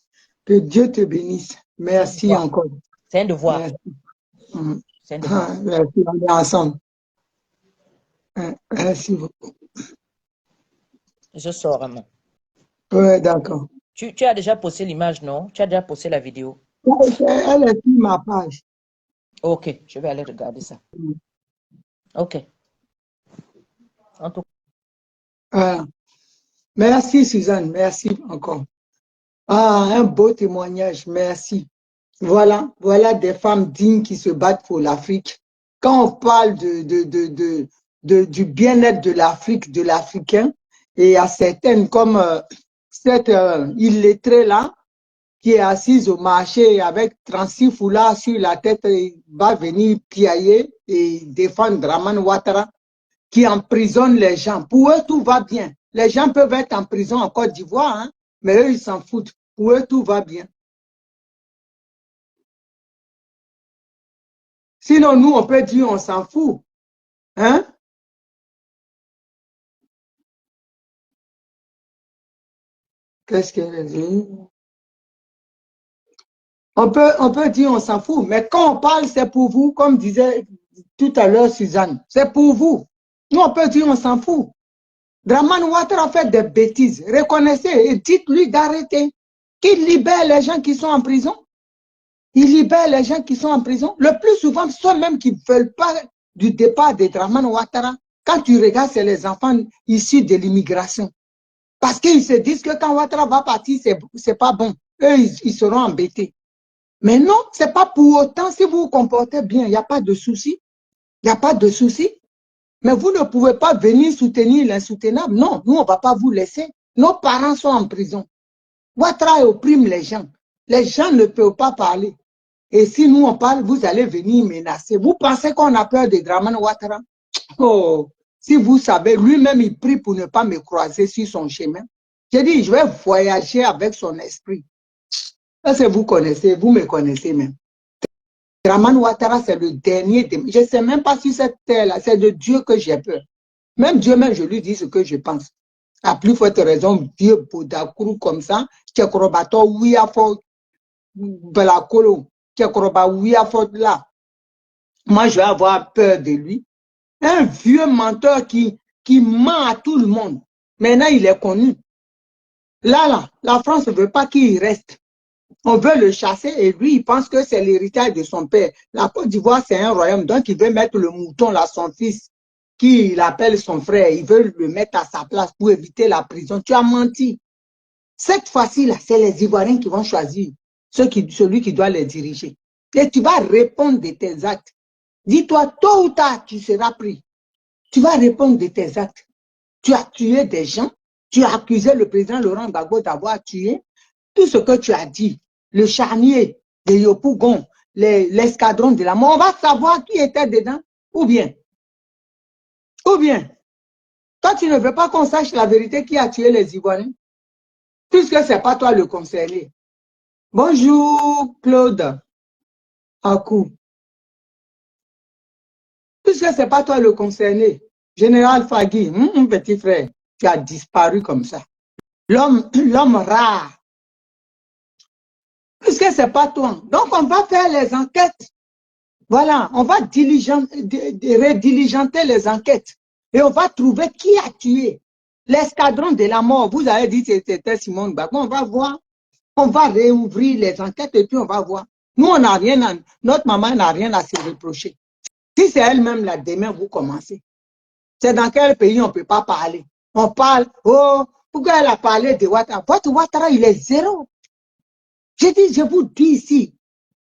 Que Dieu te bénisse. Merci encore. C'est un devoir. Merci. C'est un devoir. Merci, on est ensemble. Merci beaucoup. Je sors, maman. Oui, d'accord. Tu as déjà posté l'image, non? Tu as déjà posté la vidéo? Elle est sur ma page. Ok, je vais aller regarder ça. Ok. En tout cas. Merci, Suzanne. Merci encore. Un beau témoignage. Merci. Voilà des femmes dignes qui se battent pour l'Afrique. Quand on parle du bien-être de l'Afrique, de l'Africain, et à certaines comme cette illettrée-là, qui est assise au marché avec 36 foulards sur la tête, va venir piailler et défendre Draman Ouattara, qui emprisonne les gens. Pour eux, tout va bien. Les gens peuvent être en prison en Côte d'Ivoire, hein, mais eux, ils s'en foutent. Pour eux, tout va bien. Sinon, nous, on peut dire on s'en fout. Hein? Qu'est-ce qu'elle dit? On peut dire on s'en fout, mais quand on parle, c'est pour vous, comme disait tout à l'heure Suzanne. C'est pour vous. Nous, on peut dire on s'en fout. Draman Ouattara fait des bêtises. Reconnaissez et dites-lui d'arrêter. Qu'il libère les gens qui sont en prison. Il libère les gens qui sont en prison. Le plus souvent, ceux-mêmes qui ne veulent pas du départ de Draman Ouattara, quand tu regardes, c'est les enfants issus de l'immigration. Parce qu'ils se disent que quand Ouattara va partir, c'est pas bon. Eux, ils seront embêtés. Mais non, c'est pas pour autant, si vous vous comportez bien, il n'y a pas de souci. Il n'y a pas de souci. Mais vous ne pouvez pas venir soutenir l'insoutenable. Non, nous, on ne va pas vous laisser. Nos parents sont en prison. Ouattara opprime les gens. Les gens ne peuvent pas parler. Et si nous, on parle, vous allez venir menacer. Vous pensez qu'on a peur de Draman Ouattara? Oh, si vous savez, lui-même, il prie pour ne pas me croiser sur son chemin. J'ai dit, je vais voyager avec son esprit. Est-ce que vous connaissez, vous me connaissez même. Draman Ouattara, c'est le dernier. Je ne sais même pas si cette terre-là, c'est de Dieu que j'ai peur. Même Dieu, même, je lui dis ce que je pense. À plus forte raison, Dieu Boudakourou comme ça, Tchekrobato, Ouiafo, Belakolo, Tchekroba, Ouiafo là. Moi, je vais avoir peur de lui. Un vieux menteur qui ment à tout le monde. Maintenant, il est connu. Là, la France ne veut pas qu'il reste. On veut le chasser et lui, il pense que c'est l'héritage de son père. La Côte d'Ivoire, c'est un royaume. Donc, il veut mettre le mouton là, son fils, qui il appelle son frère. Il veut le mettre à sa place pour éviter la prison. Tu as menti. Cette fois-ci, là, c'est les Ivoiriens qui vont choisir celui qui doit les diriger. Et tu vas répondre de tes actes. Dis-toi, tôt ou tard, tu seras pris. Tu vas répondre de tes actes. Tu as tué des gens. Tu as accusé le président Laurent Gbagbo d'avoir tué. Tout ce que tu as dit, le charnier de Yopougon, l'escadron de la mort, on va savoir qui était dedans. Ou bien, toi, tu ne veux pas qu'on sache la vérité qui a tué les Ivoiriens, puisque ce n'est pas toi le concerné. Bonjour, Claude. Akou. Puisque c'est pas toi le concerné, Général Fagui, mon petit frère, tu as disparu comme ça. L'homme rare. Puisque c'est pas toi. Donc, on va faire les enquêtes. Voilà, on va rediligenter les enquêtes. Et on va trouver qui a tué l'escadron de la mort. Vous avez dit que c'était Simone Gbagbo. On va voir. On va réouvrir les enquêtes et puis on va voir. Nous, on n'a rien à, notre maman n'a rien à se reprocher. Si c'est elle-même là, demain, vous commencez. C'est dans quel pays on ne peut pas parler? On parle, oh, pourquoi elle a parlé de Ouattara? Votre Ouattara, il est zéro. Je vous dis ici,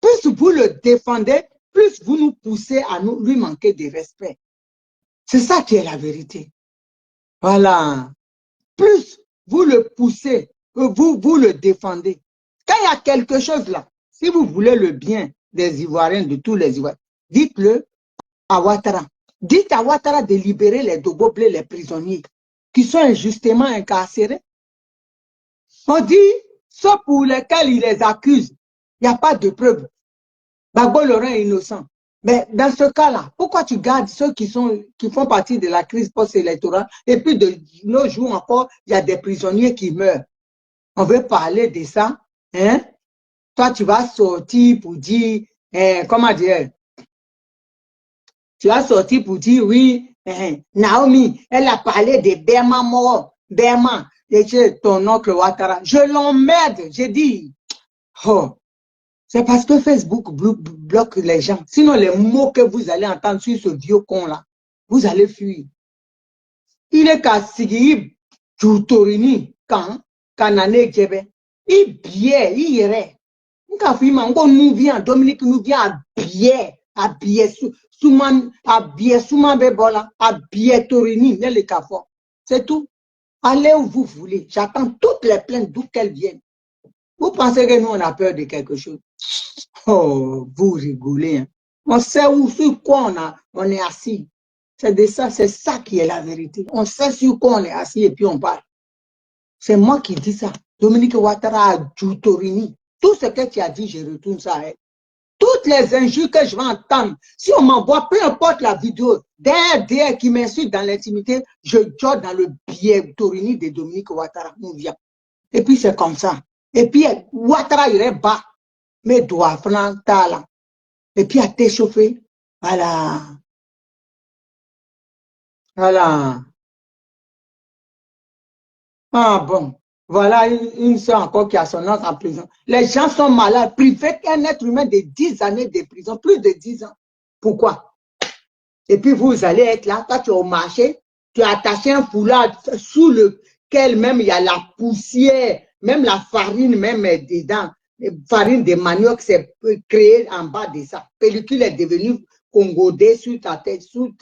plus vous le défendez, plus vous nous poussez à lui manquer de respect. C'est ça qui est la vérité. Voilà. Plus vous le poussez, vous le défendez. Quand il y a quelque chose là, si vous voulez le bien des Ivoiriens, de tous les Ivoiriens, dites-le à Ouattara. Dites à Ouattara de libérer les Dogoblés, les prisonniers, qui sont injustement incarcérés. On dit, ceux pour lesquels il les accuse, il n'y a pas de preuves. Gbagbo Laurent est innocent. Mais dans ce cas-là, pourquoi tu gardes ceux qui font partie de la crise post-électorale et puis de nos jours encore, il y a des prisonniers qui meurent. On veut parler de ça. Hein? Toi, tu vas sortir pour dire, comment dire, tu vas sortir pour dire, oui, Naomi, elle a parlé de Berma mort, Berma, et ton oncle Ouattara. Je l'emmerde, j'ai dit, oh. C'est parce que Facebook bloque les gens. Sinon, les mots que vous allez entendre sur ce vieux con-là, vous allez fuir. Il est qu'à Sigib, Tutorini, Kanane Djebe. Il biais, il irait. Nous vient, Dominique nous vient à biais, Souman Bebola, à biais Torini, ne les cafons. C'est tout. Allez où vous voulez. J'attends toutes les plaintes d'où qu'elles viennent. Vous pensez que nous, on a peur de quelque chose? Oh, vous rigolez. Hein? On sait sur quoi on est assis. C'est ça qui est la vérité. On sait sur quoi on est assis et puis on parle. C'est moi qui dis ça. Dominique Ouattara a Djoutorini. Tout ce que tu as dit, je retourne ça à elle. Toutes les injures que je vais entendre, si on m'envoie, peu importe la vidéo, derrière qui m'insulte dans l'intimité, je joue dans le biais Torini de Dominique Ouattara. On vient. Et puis c'est comme ça. Et puis Ouattara irait bas. Mais doit prendre là. Et puis à t'échauffer. Voilà. Voilà. Ah bon. Voilà une soeur encore qui a son nom en prison. Les gens sont malades. Privé qu'un être humain de 10 années de prison. Plus de 10 ans. Pourquoi? Et puis vous allez être là. Quand tu es au marché, tu as attaché un foulard sous lequel même il y a la poussière. Même la farine même dedans. Farine de manioc s'est créée en bas de ça. Pellicule est devenue congodée sur ta tête, sous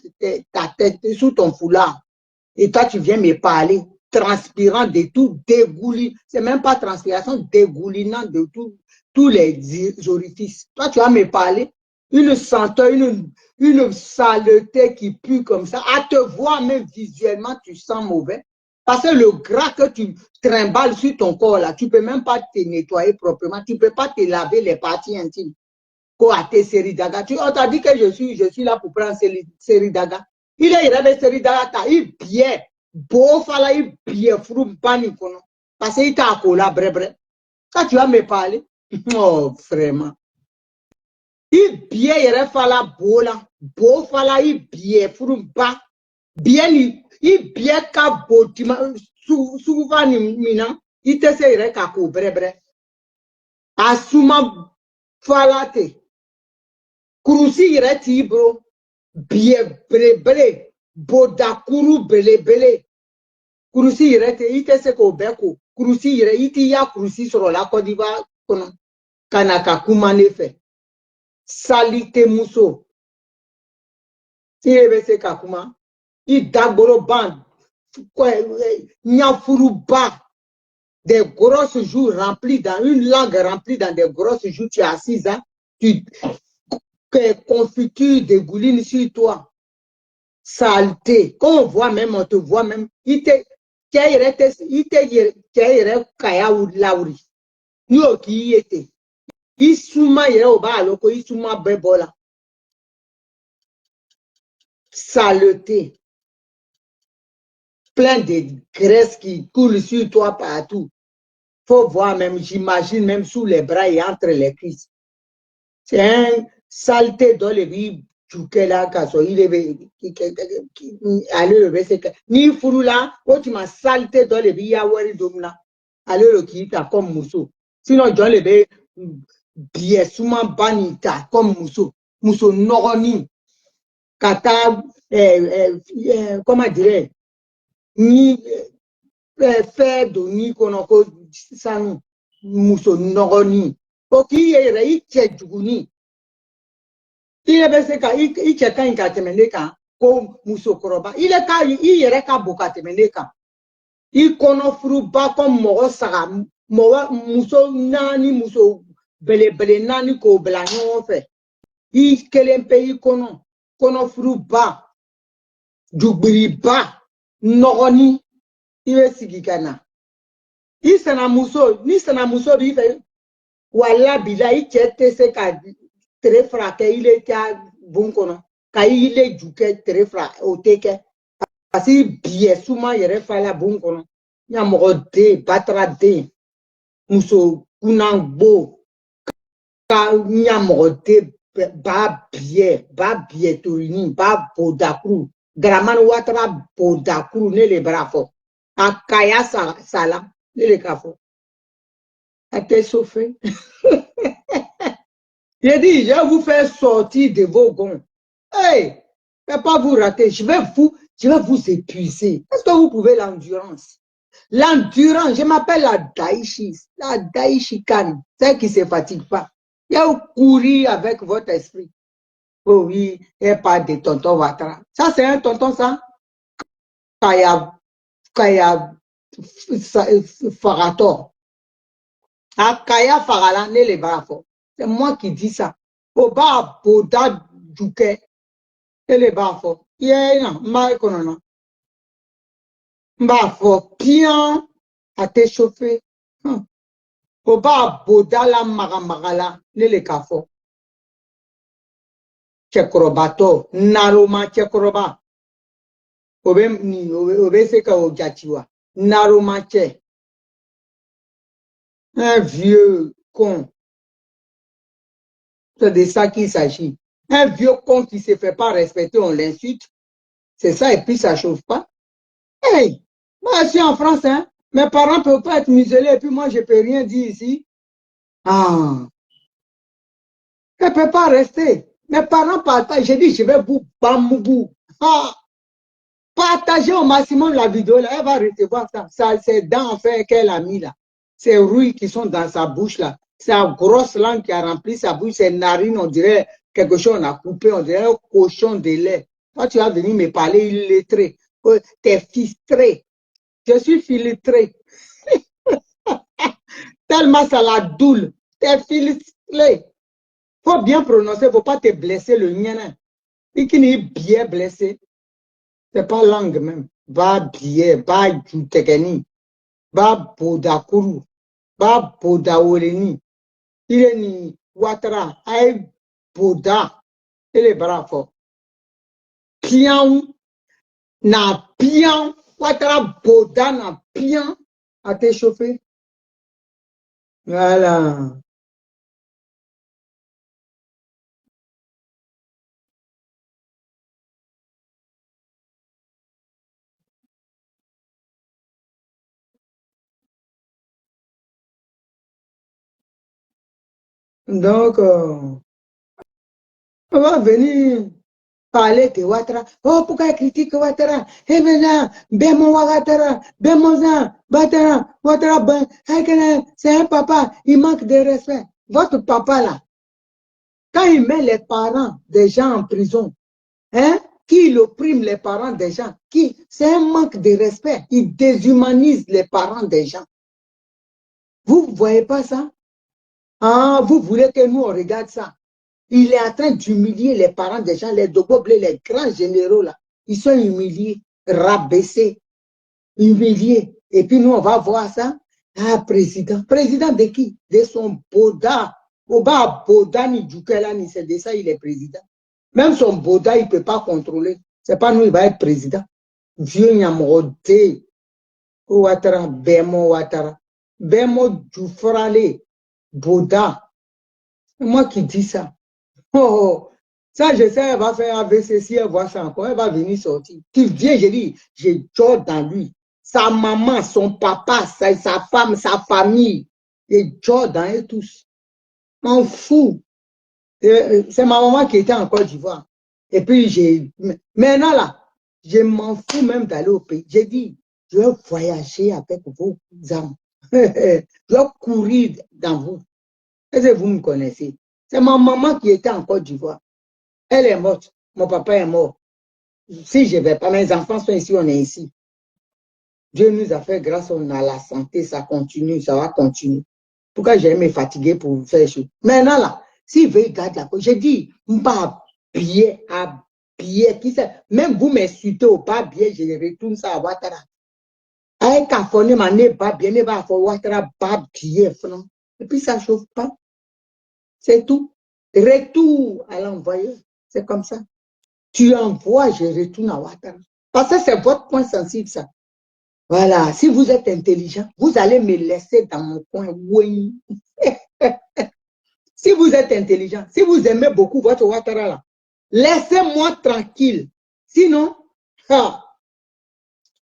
ton foulard. Et toi, tu viens me parler, transpirant de tout, dégoulinant. C'est même pas transpiration, dégoulinant de tous les orifices. Toi, tu vas me parler, une senteur, une saleté qui pue comme ça. À te voir, même visuellement, tu sens mauvais. Parce que le gras que tu trimbales sur ton corps, là, tu ne peux même pas te nettoyer proprement. Tu ne peux pas te laver les parties intimes. Quoi, tes Seridaga. On t'a dit que je suis là pour prendre Seridaga. Il est rêvé Seridaga, il bien. Beau fala, il bien fou, panique. Parce qu'il t'a collé, bref. Quand tu vas me parler, oh, vraiment. Il bien, il fala, beau fala, il bien fou, bien, il bien ka botima souvent mina ite se ire ka ko brebre asuma falate kurusi ire ti bro bien brebre bodakuru belebele kurusi ire te ite se ko beko kurusi ire iti ya kurusi sur la Côte d'Ivoire kono kanaka kumane fe salite muso ti ebe se kakuma i dagboro band Nyafourouba, des grosses joues remplies dans une langue remplie dans des grosses joues, tu es assise, hein, confiture dégouline sur toi. Saleté. Quand on voit même, on te voit même, il te kaya ou lauri. Yo qui y était. Isuma yere oba aloko isuma bebola. Saleté. Plein de graisse qui coule sur toi partout. Faut voir même, j'imagine même sous les bras et entre les cuisses. C'est un saleté dans le vie. Là, il est ni furu là, tu m'as saleté dans le vie, ya wari domna. Allez le qui t'a comme mousseau. Sinon, John le bien souvent banita comme mousseau. Mousseau noroni. Kata, comment dirais ni faire de ni konoko sanu. Mousseau noroni. Ok, il est juguni. Il est ka il cheka inka temeneka ko muso koroba il est ka il yere ka boka temeneka il kono furu ba ko mogo saga mogo muso nani muso bele nani ko bla no fe il kelempe il kono furu ba jugbiri ba nogoni il est sigikana il sana muso ni sana muso bi fe wala bila il chete se ka très fraqué il était bon kono ka il est juke très fraqué au teke parce que bien souvent il fallait bon kono ya mo de batra de muso kunangbo ka nya mo de ba bien tourini ba bodakru graman watra bodakru ne le brafo akaya sala ne le kafo a te chauffé. J'ai dit, je vais vous faire sortir de vos gonds. Hey, je ne vais pas vous rater. Je vais vous épuiser. Est-ce que vous pouvez l'endurance? L'endurance, je m'appelle la Daishi. La Daishi Kan. Celle qui ne se fatigue pas. Il y a courir avec votre esprit. Oh oui, et pas de tonton Watra. Ça, c'est un tonton, ça? Kaya Farator. Akaya Farala, ne les brafos. C'est moi qui dis ça. Oba Boda Duke. Et les bafos. Yeah, ma konono. Bafo, bien à t'échauffer. Oba Boda la maramagala. Ne les kafo. Tchekorobato. Naroma Tchekoroba. Obe seka o jatiwa. Naroma Tche. Un vieux con. C'est de ça qu'il s'agit. Un vieux con qui ne se fait pas respecter, on l'insulte. C'est ça, et puis ça ne chauffe pas. Hey, moi je suis en France, hein. Mes parents ne peuvent pas être muselés, et puis moi je ne peux rien dire ici. Ah, je ne peux pas rester. Mes parents partagent. J'ai dit, je vais vous bamboubou. Ah, partagez au maximum la vidéo, là. Elle va recevoir ça. Ça c'est dents en fait qu'elle a mis là. Ces rouilles qui sont dans sa bouche là. Sa grosse langue qui a rempli sa bouche, ses narines, on dirait quelque chose on a coupé, on dirait un cochon de lait. Toi, tu vas venir me parler illettré. T'es filtré. Je suis filtré. Tellement ça la doule. T'es filtré. Faut bien prononcer, faut pas te blesser le mien. Et qui n'est bien blessé. C'est pas langue même. Va bien, va jutekeni. Va bodakuru. Va bodaoleni. Il est ni Ouattara, aïe boda. Et les bras forts. Pian. Na pian. Ouattara boda na pian. À t'échauffer. Voilà. Donc, on va venir parler de Ouattara. Oh, pourquoi il critique Ouattara? Eh bien, ben mon Ouattara, ben mon zan, Ouattara, ben, c'est un papa, il manque de respect. Votre papa là, quand il met les parents des gens en prison, hein, qui opprime les parents des gens, c'est un manque de respect. Il déshumanise les parents des gens. Vous ne voyez pas ça? Ah, vous voulez que nous, on regarde ça. Il est en train d'humilier les parents des gens, les dogoblés, les grands généraux, là. Ils sont humiliés, rabaissés, humiliés. Et puis nous, on va voir ça. Ah, président. Président de qui? De son boda. Oba Boda ni Djoukela ni c'est de ça, il est président. Même son Boda, il ne peut pas contrôler. C'est pas nous, il va être président. Vieux Nyamode, Ouattara, Bemo Ouattara, Bemo Djoufrale, Boda. C'est moi qui dis ça. Oh, ça, je sais, elle va faire AVC si elle voit ça encore, elle va venir sortir. Tu viens, je dis, j'ai George dans lui. Sa maman, son papa, sa femme, sa famille. Et George dans eux tous. M'en fous. C'est ma maman qui était en Côte d'Ivoire. Et puis, maintenant là, je m'en fous même d'aller au pays. J'ai dit, je vais voyager avec vos âmes. Je vais courir dans vous. Est-ce que vous me connaissez? C'est ma maman qui était en Côte d'Ivoire. Elle est morte. Mon papa est mort. Si je ne vais pas, mes enfants sont ici, on est ici. Dieu nous a fait grâce, on a la santé, ça continue, ça va continuer. Pourquoi j'ai me fatiguer pour faire chose? Maintenant là, s'il veut garder la cause, j'ai dit, pas billet, à billet, qui sait, même vous m'insultez au pas billet, je retourne ça à Ouattara. Avec Kafoné, ma n'est pas bien, ne va faire Ouattara, pas billet, non. Et puis ça ne chauffe pas. C'est tout. Retour à l'envoyeur. C'est comme ça. Tu envoies, je retourne à Ouattara. Parce que c'est votre point sensible, ça. Voilà. Si vous êtes intelligent, vous allez me laisser dans mon coin. Oui. Si vous êtes intelligent, si vous aimez beaucoup votre Ouattara là, laissez-moi tranquille. Sinon,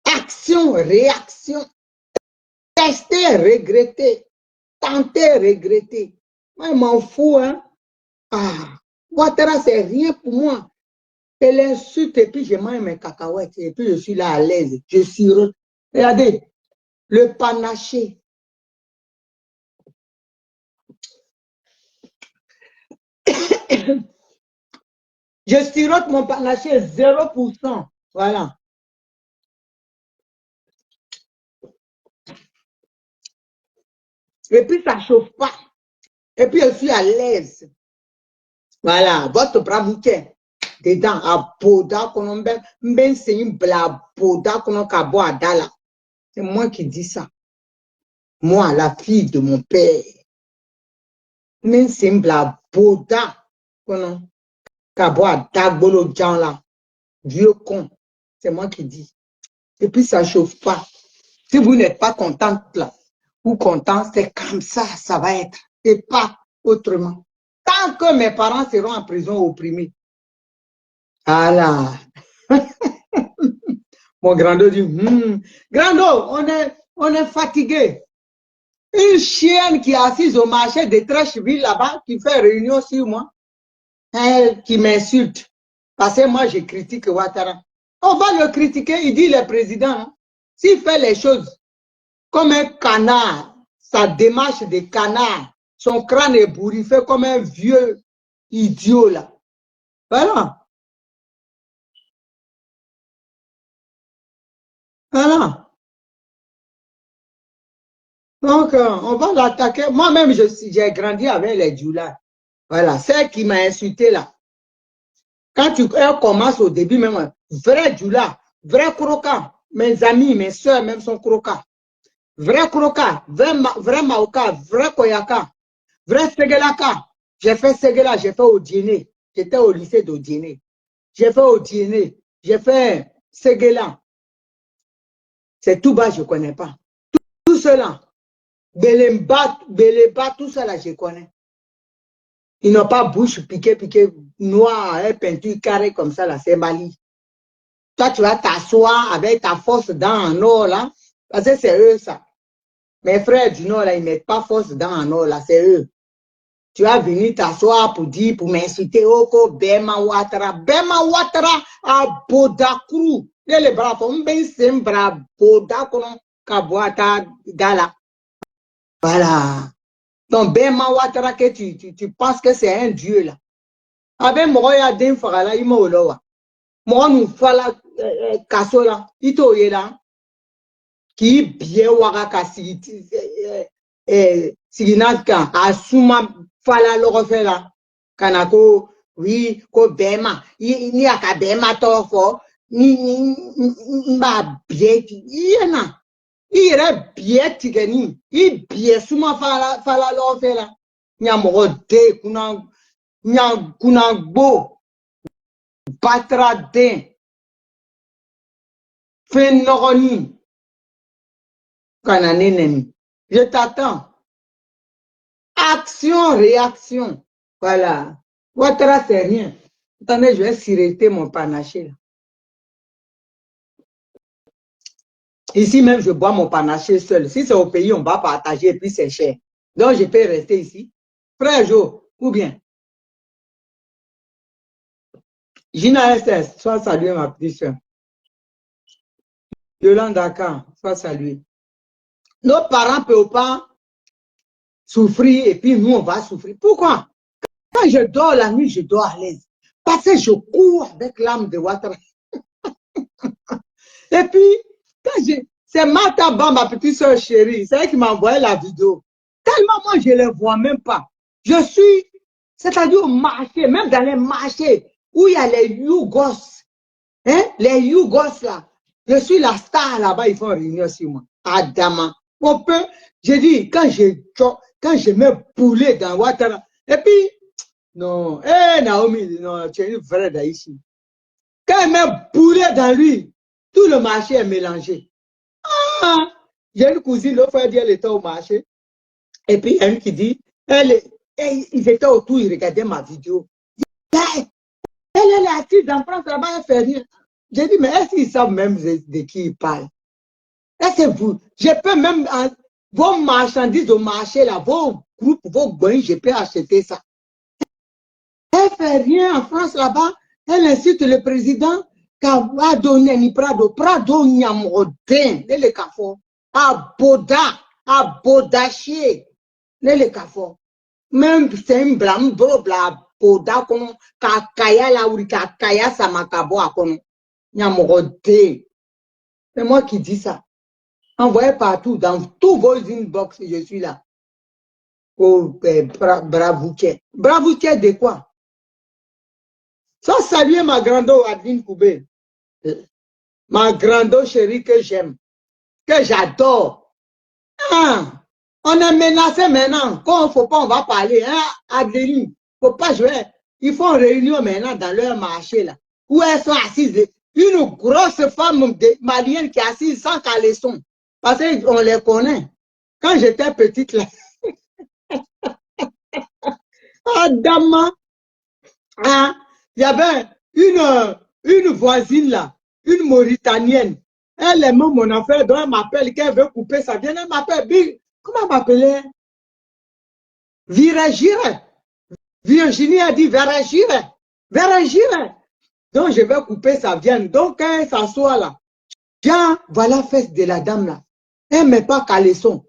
action, réaction. Tester, regretter. Tenter, regretter. Moi, je m'en fous, hein. Ouattara, c'est rien pour moi. Elle insulte et puis je mange mes cacahuètes et puis je suis là à l'aise. Je sirote. Regardez, le panaché. Je sirote mon panaché 0%. Voilà. Et puis ça ne chauffe pas. Et puis je suis à l'aise. Voilà, votre bravouquet. Dedans, à Boda, c'est une bla Boda qu'on a boire à Dala. C'est moi qui dis ça. Moi, la fille de mon père. Même c'est une bla Boda qu'on a boire à Dagbolo Djan là. Vieux con. C'est moi qui dis. Et puis ça ne chauffe pas. Si vous n'êtes pas contente là, ou content, c'est comme ça, ça va être. Et pas autrement. Tant que mes parents seront en prison opprimés. Voilà. Mon Grando dit, Grando, on est fatigué. Une chienne qui est assise au marché de Trècheville là-bas, qui fait réunion sur moi, elle qui m'insulte. Parce que moi, je critique Ouattara. On va le critiquer, il dit le président. S'il fait les choses comme un canard, sa démarche de canard, son crâne est bourriffé comme un vieux idiot là. Voilà. Voilà. Donc, on va l'attaquer. Moi-même, j'ai grandi avec les Djoula. Voilà. Celle qui m'a insulté là. Quand elle commence au début, même, vrai Djoula, vrai Kroka. Mes amis, mes soeurs, même sont Kroka. Vrai Kroka, vrai Maoka, vrai Koyaka, vrai Segelaka. J'ai fait Segela, j'ai fait Odiene. J'étais au lycée d'Odiene. J'ai fait Odiene. J'ai fait Segela. C'est tout bas, je ne connais pas. Tout cela. Belemba, tout ça là, je connais. Ils n'ont pas bouche piquée, noire, peinture carrée comme ça là, c'est Mali. Toi, tu vas t'asseoir avec ta force dents en or là, parce que c'est eux ça. Mes frères du Nord là, ils ne mettent pas force dents en or là, c'est eux. Tu vas venir t'asseoir pour dire, pour m'insulter, Oko, Bema Ouattara à Bodakrou. Les bras, on ben sembra Bodakrou, Kabouata, Dala. Voilà. Donc, Bema Ouattara, que tu penses que c'est un dieu là. Avec moi, il y a des fois là, il m'a ouloa. Moi, nous fala kaso là, ito là, qui bien waka siginaka, asuma fala lorofe là, kanako, oui, ko Bema, ni aka Bema tofo, ni mba bien, yana. Il est bien tigani, il bien souvent fala l'offre là. Nyamorode, kunangbo, batradin, fénoroni, kananenemi. Je t'attends. Action, réaction. Voilà. Ouattara, c'est rien. Attendez, je vais siréter mon panaché. Là. Ici même, je bois mon panaché seul. Si c'est au pays, on va partager et puis c'est cher. Donc, je peux rester ici. Frère Jo, ou bien. Gina SS, sois salué ma petite soeur. Yolanda Dakar, sois salué. Nos parents ne peuvent pas souffrir et puis nous, on va souffrir. Pourquoi? Quand je dors la nuit, je dors à l'aise. Parce que je cours avec l'âme de Ouattara. Et puis, c'est Mataba, ma petite soeur chérie, c'est elle qui m'a envoyé la vidéo. Tellement moi, je ne les vois même pas. Je suis, c'est-à-dire au marché, même dans les marchés où il y a les Yougos, hein, les Yougos là. Je suis la star là-bas, ils font réunion sur moi. Adama. On peut, je dis, quand je mets poulet dans Ouattara, et puis, non, Naomi, non, tu es une vraie d'Aïchi. Quand elle met poulet dans lui, tout le marché est mélangé. Ah, j'ai une cousine, l'autre fois, elle était au marché. Et puis, elle qui dit, ils étaient autour, ils regardaient ma vidéo. Elle est assise en France, là-bas, elle fait rien. J'ai dit, mais est-ce qu'ils savent même de qui ils parlent? Est-ce que vous, je peux même, vos marchandises au marché, là, vos groupes, vos boins, je peux acheter ça. Elle fait rien en France, là-bas. Elle incite le président qu'a donné ni Prado Nyamrodin, le café, à Bodaché, le café. Même c'est un blanc, bla, Boda, comme Kakaya, la ou Kakaya, Samakabo, à comme Nyamrodin. C'est moi qui dis ça. Envoyez partout, dans tous vos inbox, je suis là. Oh, Bravouquet. Bravouquet de quoi? Ça, saluer ma grando Adeline Koubé. Ma grando chérie que j'aime, que j'adore. Ah, on est menacé maintenant. Quand il ne faut pas, on va parler. Hein, Adeline, il ne faut pas jouer. Ils font réunion maintenant dans leur marché là. Où elles sont assises. Une grosse femme malienne qui est assise sans caleçon. Parce qu'on les connaît. Quand j'étais petite là. Ah, dame. Ah, il y avait une voisine là, une Mauritanienne. Elle aime mon affaire, donc elle m'appelle, qu'elle veut couper ça vient, elle m'appelle, comment elle m'appelait? Viragire. Virginie a dit Viragire. Viragire. Donc je vais couper sa viande. Donc quand elle s'assoit là, tiens, voilà fesse de la dame là. Elle ne met pas caleçon.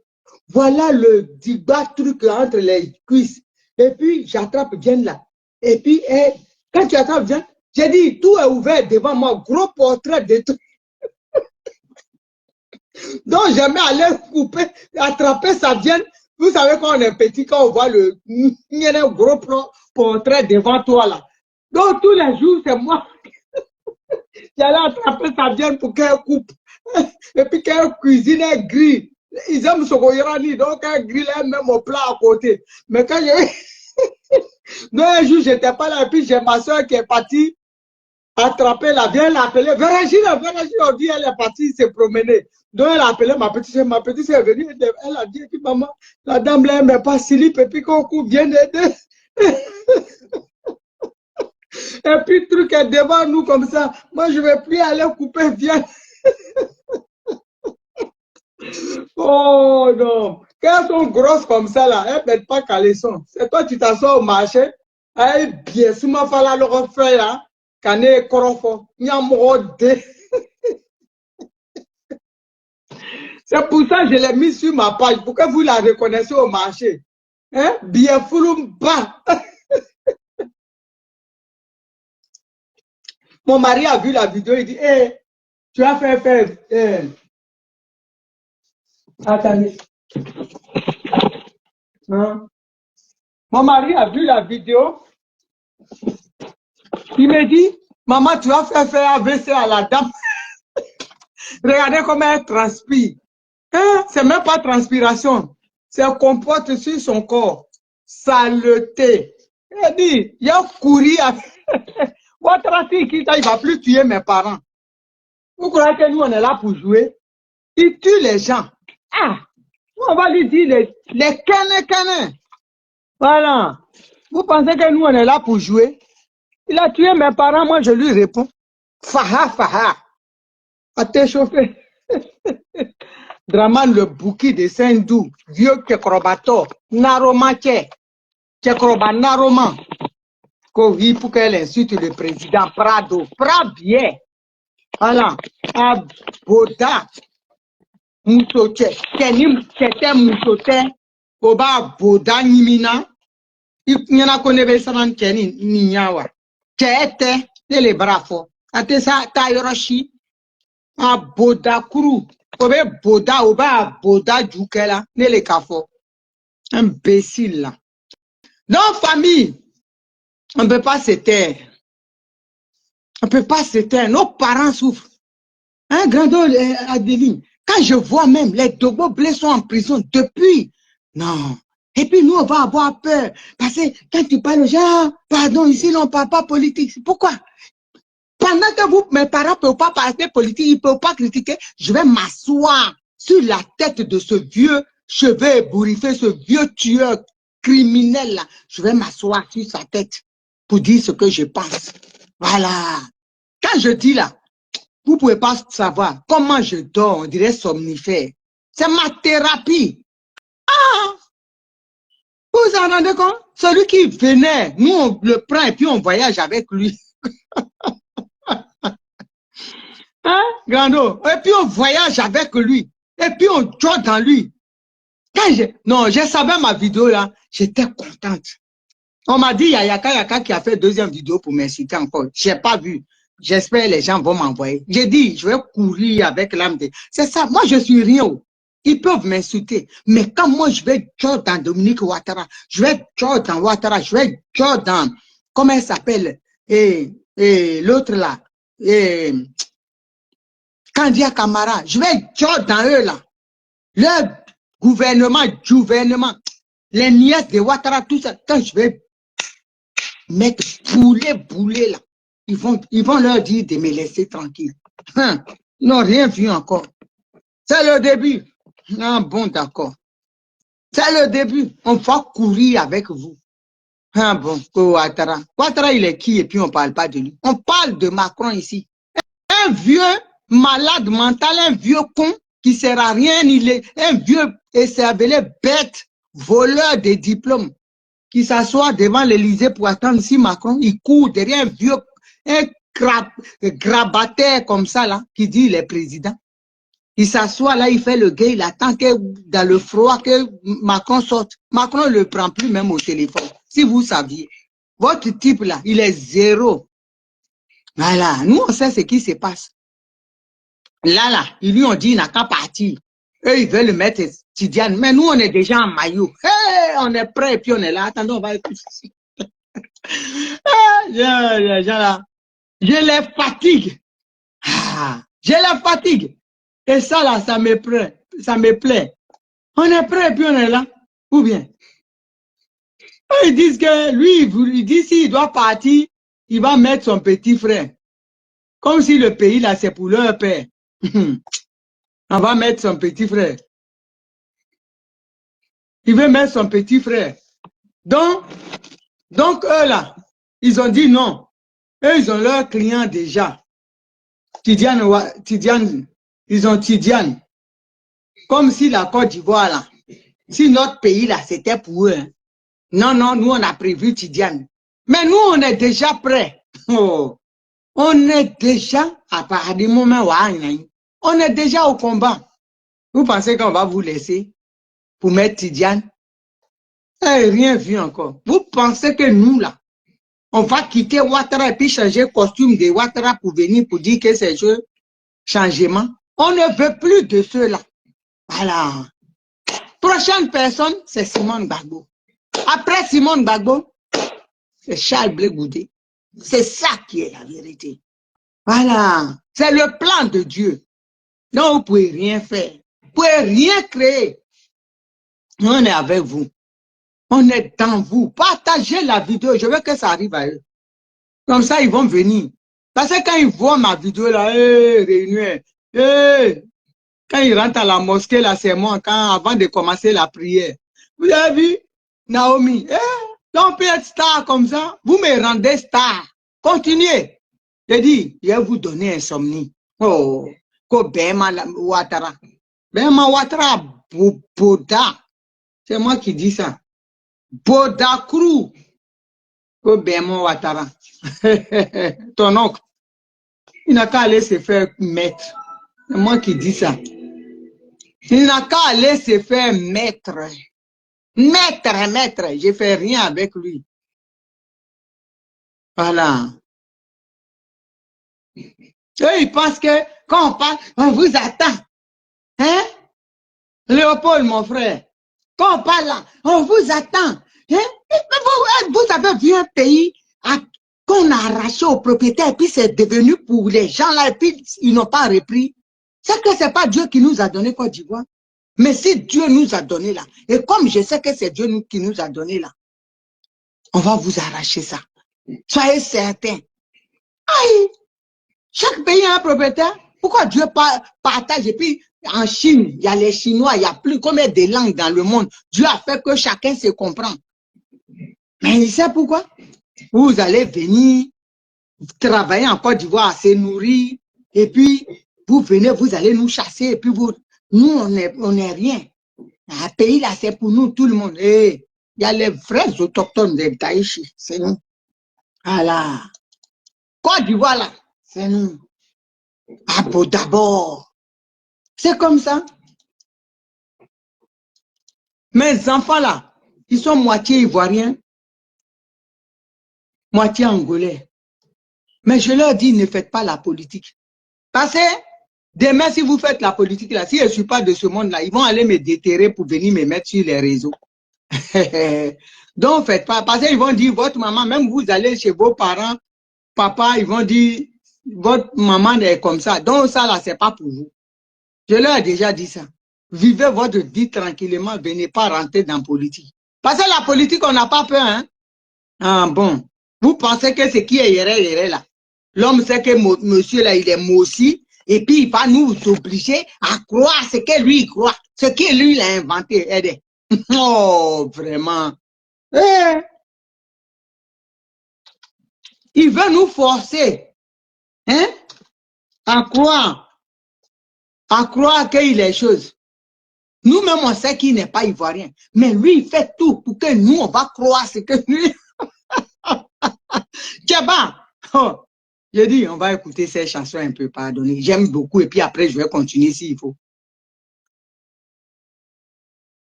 Voilà le dibat truc entre les cuisses. Et puis j'attrape viande là. Et puis, quand tu attrapes bien, j'ai dit, tout est ouvert devant moi, gros portrait de tout. Donc, j'aimais aller couper, attraper sa viande. Vous savez, quand on est petit, quand on voit le gros portrait devant toi là. Donc, tous les jours, c'est moi. J'allais attraper sa viande pour qu'elle coupe. Et puis, qu'elle cuisine, elle grille. Ils aiment ce qu'on y donc elle grille, elle met mon plat à côté. Mais quand j'ai... Donc, un jour, je n'étais pas là, et puis j'ai ma soeur qui est partie attraper la viande, elle l'a appelée. Véragine, on dit, elle est partie se promener. Donc, elle a appelé ma petite soeur est venue, elle a dit, maman, la dame là, elle ne met pas slip, et puis qu'on coupe bien d'aider. Et puis, le truc est devant nous comme ça. Moi, je ne vais plus aller couper viande. Oh non. Quand elles sont grosses comme ça, là, elles ne mettent pas caleçon. C'est toi, tu t'assois au marché, elles bien, si ma fala le refait là, cané corofo, nyamrode. C'est pour ça que je l'ai mis sur ma page, pour que vous la reconnaissiez au marché. Hein? Bien foulumba. Mon mari a vu la vidéo, il dit, hey, tu as fait faire. Attendez. Hein? Mon mari a vu la vidéo. Il me dit, maman, tu as fait faire AVC à la dame. Regardez comment elle transpire. Hein? C'est même pas transpiration. C'est comporte sur son corps. Saleté. Il dit, il a couru avec... Ouattara, il ne va plus tuer mes parents. Vous croyez que nous, on est là pour jouer? Il tue les gens. Ah! On va lui dire les canins. Voilà. Vous pensez que nous, on est là pour jouer? Il a tué mes parents, moi, je lui réponds. Faha. A t'échauffer. Draman le bouki de Saint-Dou, vieux Kekrobato, Naromache, Kekroba Naroman. Kovi pour qu'elle insulte le président Prado. Prabie. Voilà. Aboda. Moutoche. Kenim Kete Moutoche. Oba Boda Nimina. Il y en a qu'on avait ça dans Kenin Ninyawa. Kete. Les bras forts. Atesa Tayoroshi. Aboda Kuru. Obe Boda Oba Boda Djoukela. Nele Kafo. Imbécile là. Non, famille. On ne peut pas se taire. On ne peut pas se taire. Nos parents souffrent. Hein, Grando, Adeline, quand je vois même les Dogbo Blé sont en prison depuis. Non. Et puis nous, on va avoir peur. Parce que quand tu parles aux gens, pardon, ici, on ne parle pas politique. Pourquoi? Pendant que vous, mes parents ne peuvent pas parler politique, ils ne peuvent pas critiquer, je vais m'asseoir sur la tête de ce vieux cheveu ébouriffé, ce vieux tueur criminel là. Je vais m'asseoir sur sa tête pour dire ce que je pense. Voilà. Quand je dis là, vous ne pouvez pas savoir comment je dors, on dirait somnifère. C'est ma thérapie. Ah! Vous vous en rendez compte? Celui qui venait, nous on le prend et puis on voyage avec lui. Hein, Grando? Et puis on voyage avec lui. Et puis on joue dans lui. Quand je savais ma vidéo là, j'étais contente. On m'a dit, il y a Yaka qui a fait deuxième vidéo pour m'inciter encore. Je n'ai pas vu. J'espère que les gens vont m'envoyer. J'ai dit, je vais courir avec l'âme de... C'est ça, moi je suis rien. Ils peuvent m'insulter. Mais quand moi je vais jouer dans Dominique Ouattara, je vais jouer dans Ouattara, je vais jouer dans... Comment elle s'appelle? Et l'autre là. Kandia Kamara. Je vais jouer dans eux là. Le gouvernement, les nièces de Ouattara, tout ça. Quand je vais mettre boulet là, ils vont leur dire de me laisser tranquille. Hein? Ils n'ont rien vu encore. C'est le début. Ah bon, d'accord. C'est le début. On va courir avec vous. Ah bon, Ouattara. Ouattara, il est qui et puis on ne parle pas de lui. On parle de Macron ici. Un vieux malade mental, un vieux con qui ne sert à rien, un vieux écervelé bête, voleur de diplômes, qui s'assoit devant l'Élysée pour attendre si Macron, il court derrière un vieux, un grabataire comme ça, là, qui dit il est président. Il s'assoit là, il fait le gay, il attend que dans le froid que Macron sorte. Macron ne le prend plus même au téléphone. Si vous saviez, votre type là, il est zéro. Voilà, nous on sait ce qui se passe. Là, ils lui ont dit, il n'a qu'à partir. Eux, ils veulent le mettre Tidiane. Mais nous, on est déjà en maillot. Hey, on est prêt et puis on est là. Attendez, on va écouter. Je les fatigue. Je les fatigue. Et ça, là, ça me plaît. On est prêt et puis on est là. Ou bien? Ils disent que lui, il dit s'il doit partir, il va mettre son petit frère. Comme si le pays, là, c'est pour leur père. On va mettre son petit frère. Il veut mettre son petit frère. Donc eux là, ils ont dit non. Eux, ils ont leur client déjà. Tidiane, ils ont Tidiane. Comme si la Côte d'Ivoire là, si notre pays là, c'était pour eux. Hein. Non, nous on a prévu Tidiane. Mais nous, on est déjà prêts. Oh. On est déjà, à partir du moment où on est déjà au combat. Vous pensez qu'on va vous laisser pour mettre Tidiane? Rien vu encore. Vous pensez que nous, là, on va quitter Ouattara et puis changer le costume de Ouattara pour venir pour dire que c'est un changement? On ne veut plus de ceux-là. Voilà. Prochaine personne, c'est Simone Gbagbo. Après Simone Gbagbo, c'est Charles Blé Goudé. C'est ça qui est la vérité. Voilà. C'est le plan de Dieu. Donc, vous ne pouvez rien faire. Vous ne pouvez rien créer. On est avec vous. On est dans vous. Partagez la vidéo. Je veux que ça arrive à eux. Comme ça, ils vont venir. Parce que quand ils voient ma vidéo là, réunion, quand ils rentrent à la mosquée, là, c'est moi, avant de commencer la prière. Vous avez vu, Naomi, on peut être star comme ça. Vous me rendez star. Continuez. J'ai dit, je vais vous donner insomnie. Oh, ko Bema Ouattara. Bema Ouattara, Boda. C'est moi qui dis ça. Boda Crew. Ko Bema Ouattara. Ton oncle. Il n'a qu'à aller se faire mettre. C'est moi qui dis ça. Il n'a qu'à aller se faire mettre. Maître. Je ne fais rien avec lui. Voilà. Eux, ils pensent que quand on parle, on vous attend. Hein? Léopold, mon frère. Quand on parle là, on vous attend. Hein? Vous avez vu un pays qu'on a arraché aux propriétaires, puis c'est devenu pour les gens là, et puis ils n'ont pas repris. C'est que ce n'est pas Dieu qui nous a donné Côte d'Ivoire. Mais si Dieu nous a donné là, et comme je sais que c'est Dieu qui nous a donné là, on va vous arracher ça. Soyez certains. Aïe! Chaque pays a un propriétaire. Pourquoi Dieu partage? Et puis, en Chine, il y a les Chinois, il y a plus combien de langues dans le monde. Dieu a fait que chacun se comprend. Mais il sait pourquoi? Vous allez venir travailler en Côte d'Ivoire, se nourrir, et puis vous venez, vous allez nous chasser, et puis nous, on n'est rien. Un pays là, c'est pour nous, tout le monde. Et il y a les vrais autochtones de Taïchi, c'est nous. Voilà. Côte d'Ivoire là, c'est nous. Ah bon, d'abord. C'est comme ça. Mes enfants là, ils sont moitié ivoiriens, moitié angolais. Mais je leur dis, ne faites pas la politique. Parce que demain, si vous faites la politique là, si je ne suis pas de ce monde là, ils vont aller me déterrer pour venir me mettre sur les réseaux. Donc, faites pas. Parce qu'ils vont dire, votre maman, même vous allez chez vos parents, papa, ils vont dire, votre maman est comme ça. Donc, ça là, c'est pas pour vous. Je leur ai déjà dit ça. Vivez votre vie tranquillement, venez pas rentrer dans la politique. Parce que la politique, on n'a pas peur, hein. Ah bon. Vous pensez que ce qui est hier là. L'homme sait que monsieur là, il est moussi, et puis il va nous obliger à croire ce que lui croit, ce que lui il a inventé. Oh, vraiment. Il veut nous forcer, hein, à croire qu'il est chose. Nous-mêmes, on sait qu'il n'est pas ivoirien, mais lui, il fait tout pour que nous, on va croire ce que lui. Tchaba, oh, j'ai dit, on va écouter ces chansons un peu, pardonnez. J'aime beaucoup, et puis après, je vais continuer s'il faut.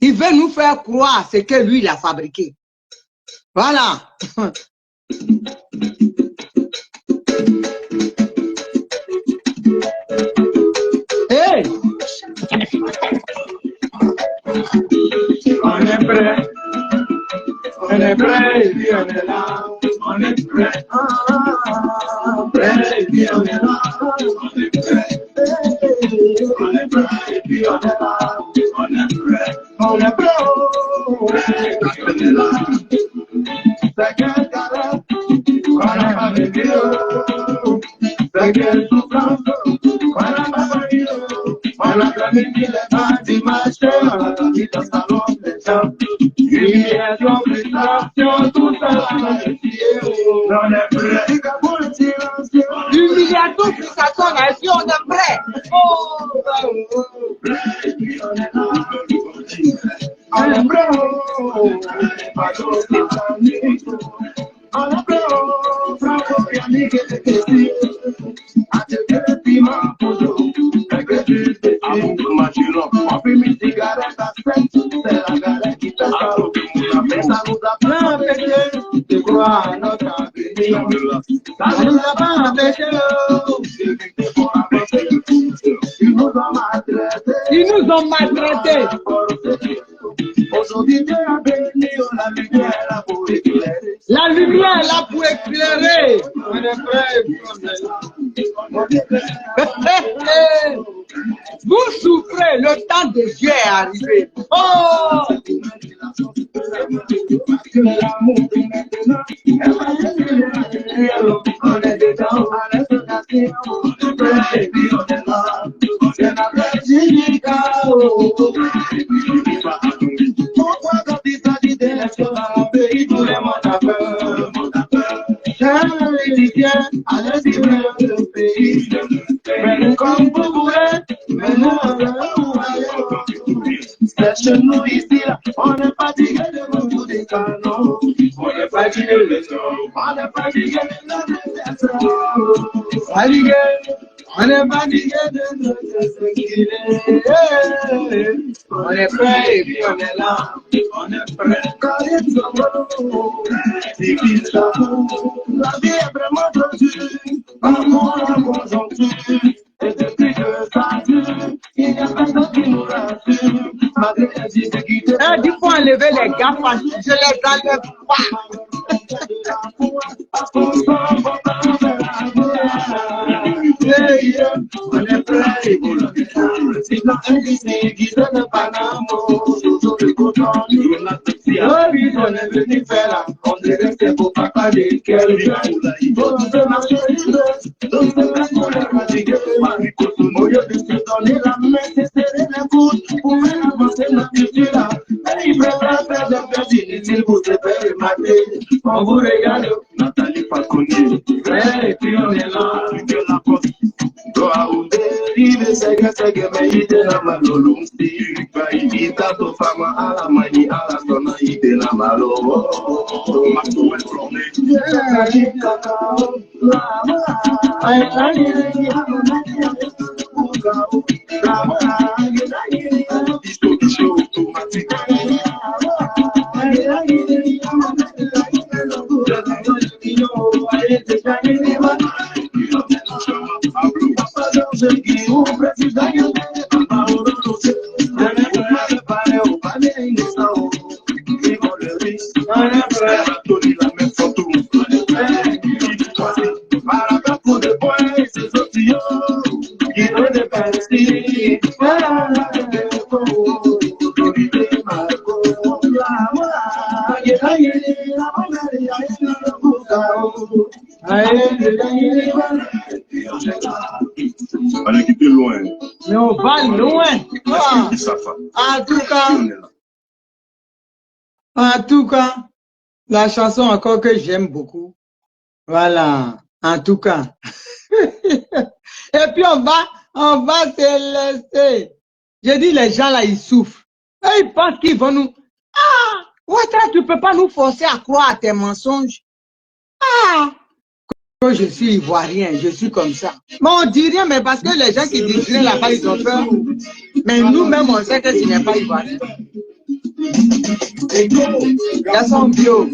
Il veut nous faire croire ce que lui, il a fabriqué. Voilà. Hey! On est prêt. On est prêt, et puis on est là. On est prêt. Prêt, et puis on est là. On est prêt. On est prêt, et puis on est là. On est prêt. On est prêt. Et puis on est là. C'est quelle galère qu'on a pas vécu. C'est quelle souffrance qu'on a pas vécu. On a planifié les temps dimanche, on a dormi dans le salon des gens. Humiliation, frustration, tout ça va essayer. On est prêt. Humiliation, frustration, on a dit on est prêt. Oh, prêt, puis on est là. On est prêt. Pas d'autre on est prêt. Bravo, Yannick et les questions. À te faire le piment pour nous. On fait mes cigarettes à 7, c'est la galette qui fait ça. Mais ça nous a pas empêché de croire à notre avenir. Ça nous a pas empêché pour avancer. Ils nous ont maltraités. Ils nous ont maltraités. Aujourd'hui, Dieu a béni, on a lumière pour éclairer. La lumière est là pour éclairer. Vous souffrez, le temps de Dieu est arrivé. Oh! Nous ici, là, on est fatigué de nous des canons. On est fatigué de nous, on est fatigué de nous. Fatigué, on est fatigué de nous. On est prêt et puis on est là. On est prêt. Quand il y a c'est qu'il s'avoue. La vie est vraiment dure. Amour, la conjoncture. Et depuis que ça dure, il n'y a personne qui nous rassure. Il faut enlever les gars, je les enlève pas. On est prêt pour le c'est la industrie qui donne pas d'amour. Toujours le coton, oui, on est venu faire là. On est resté pour pas parler. Quel bien, on se marche libre. On se met pour les fatiguer. Au lieu de se donner la main, c'est serrer les coudes pour faire avancer notre culture là. Il préfère faire des choses inutiles pour se faire remarquer. On vous regarde, Nathalie Falconi. Et puis on est là, de la porte. Il est mais il est la malolo. Il est à ton femme à la manie, à la sonne, il est la malo. On a quitté loin. Mais on va loin. En tout cas, la chanson encore que j'aime beaucoup. Voilà, en tout cas. Et puis on va se laisser. J'ai dit, les gens là, ils souffrent. Et ils pensent qu'ils vont nous... Ah, Ouattara, tu peux pas nous forcer à croire à tes mensonges. Ah, que je suis ivoirien, je suis comme ça. Mais on dit rien, mais parce que les gens qui disent rien là-bas, ils ont peur. Mais nous-mêmes, on sait que ce n'est pas ivoirien. Garçon bio.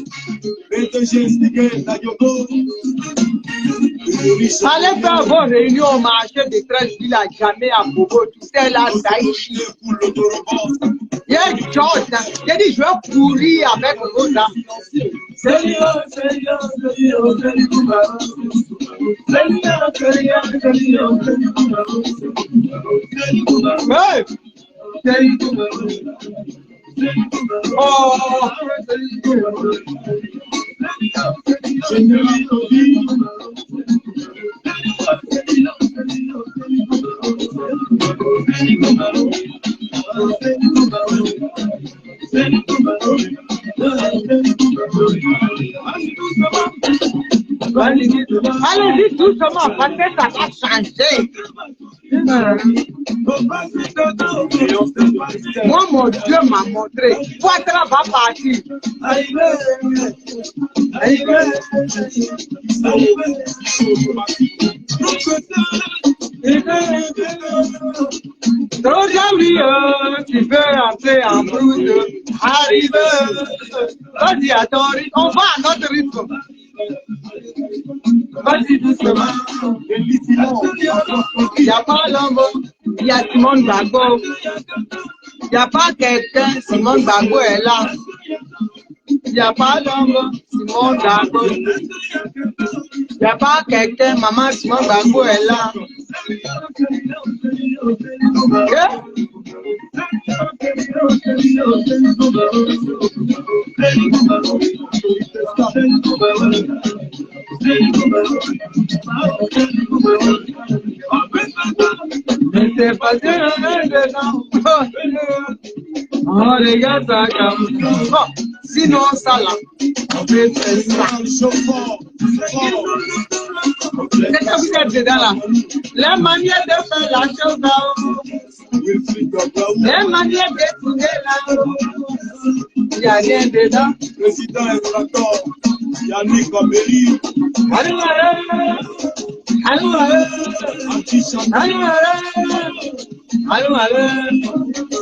Allez faire vos réunions au marché de 13 villes à jamais à Bobo, tout ça là, Daïchi. Il y a George, j'ai dit je vais courir avec vos dames. Oh, allez-y doucement, parce que ça va changer. Moi, mon Dieu m'a montré. Ouattara va partir. Trop jaloux, tu veux entrer en route. Arrive. Vas-y, à ton rythme. On va à notre rythme. Vas-y doucement. Il n'y a pas l'homme, il y a Simone Gbagbo. Il n'y a pas quelqu'un, Simone Gbagbo est là. Il n'y a pas d'homme, Simon Gbagbo. Il n'y a pas quelqu'un, maman Simon Gbagbo est là. C'est pas oh les gars, ça bon, sinon ça là, on peut faire ça. Qu'est-ce que vous êtes dedans là? La manière de faire la chose là, la manière de tourner là, il n'y a rien dedans. Président Eurator, Yannick Ameli, Allô, allô, allô, allô,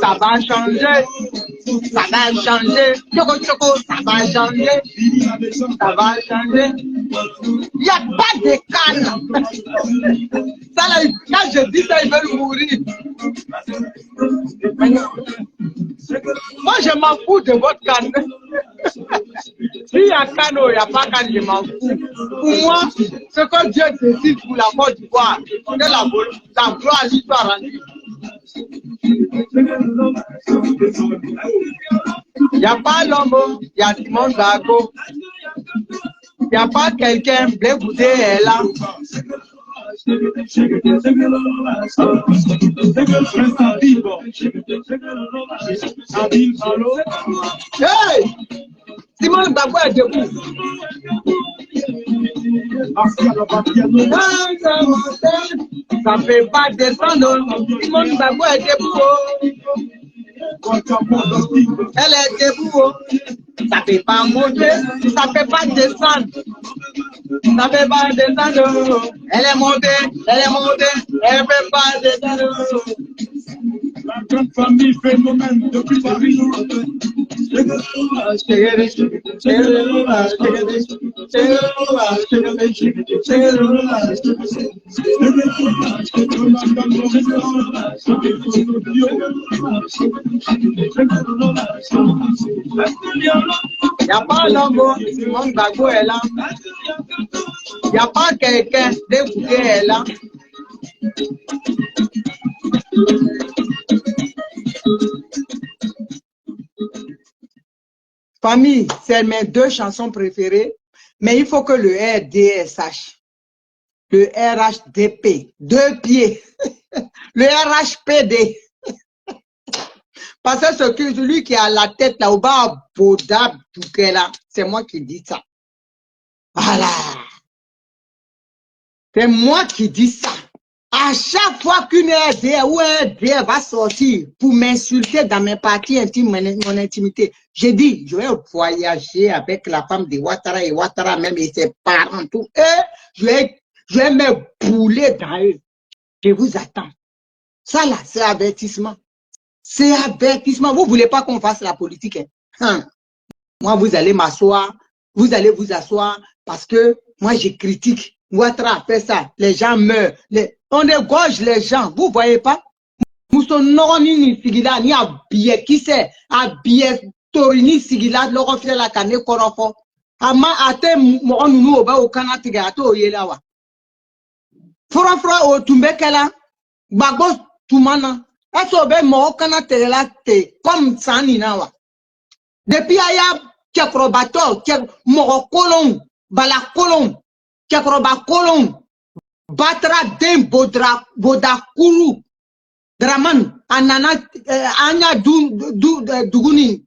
ça va changer, ça va changer, choco choco, ça va changer, ça va changer. Il n'y a pas de canne. Ça là, quand je dis ça, ils veulent mourir. Moi, je m'en fous de votre canne. S'il y a canne ou il n'y a pas canne, je m'en fous. Pour moi, ce que Dieu décide pour la Côte d'Ivoire, que la gloire lui soit rendue. Il n'y a pas l'homme, il y a Simon Gbagbo. Il n'y a pas quelqu'un, Blé Goudé est là. Hey! Simon Gbagbo est debout. Ça ne fait pas descendre. Simon Gbagbo est debout. Elle est debout. Ça ne fait pas monter. Ça ne fait pas descendre. Ça ne fait pas descendre. Elle est montée. Elle est montée. Elle ne fait pas descendre. La grande famille phénomène depuis Paris. Il n'y a pas l'homme, Simon Gbagbo est là. Il n'y a pas quelqu'un, d'écouter est là. Famille, c'est mes deux chansons préférées, mais il faut que le RDS sache. Le RHDP, deux pieds. Le RHPD. Parce que celui qui a la tête là, au bas, Boda Boukela, c'est moi qui dis ça. Voilà. C'est moi qui dis ça. À chaque fois qu'une RDA ou un RDA va sortir pour m'insulter dans mes parties intimes, mon intimité, j'ai dit, je vais voyager avec la femme de Ouattara et Ouattara même et ses parents, tout. Et je vais me bouler dans eux. Je vous attends. Ça là, c'est avertissement. C'est avertissement. Vous ne voulez pas qu'on fasse la politique. Hein? Moi, vous allez m'asseoir. Vous allez vous asseoir parce que moi, je critique. Ouattara fait ça. Les gens meurent. On égorge les gens. Vous ne voyez pas? Moussonoroni Sigila, ni habillé. Qui c'est? Habillé Torini Sigila, l'or fait la canne korofo. Ama ate mo nunu oba o kanatiga ato yelawa. Fora o tumbekela. Bagbo tumana. Aso be mo kanatela la te comme saninawa. Depuis aya kekrobato, mo kolon, bala kolon. Kekroba kolon. Batra dem bodakuru draman anana anya duguni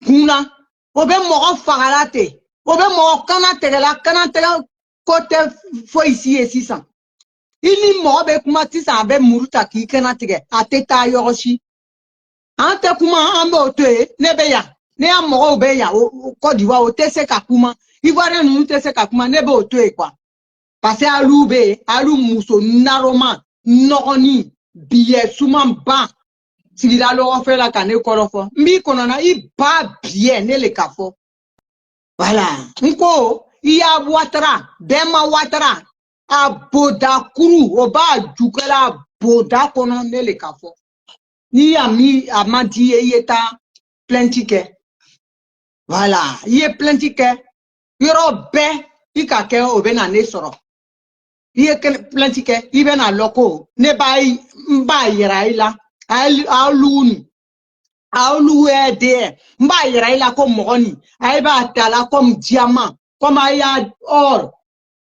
kuna obe mo fagalate obe mo kanatela côté fo ici et 600 ili mo be kuma 600 be muruta ki kanatege ateta yoroshi ante kuma ambo te nebeya ne amoro obeya Côte d'Ivoire o tese kakuma Ivoirien nous tese kakuma nebe o te quoi. Parce que alou mousso naroma noni billet souman ban si la lo fait la canne korofo mbi konona i ba bien ne le kafo voilà nko iya Ouattara dema Ouattara a boda kuru oba jukela boda kono ne le kafo ni ami amadi yeta plein ticket Voilà. Il est plein de tickets. Il y aura bien. Il y a quelqu'un au Bénin soro. Il y a plein de tickets. Il y a un loco. Ne baille, mbaille, là. A louni. A loué de. Mbaille, là, comme Moroni. A ba tala comme diamant. Comme a or.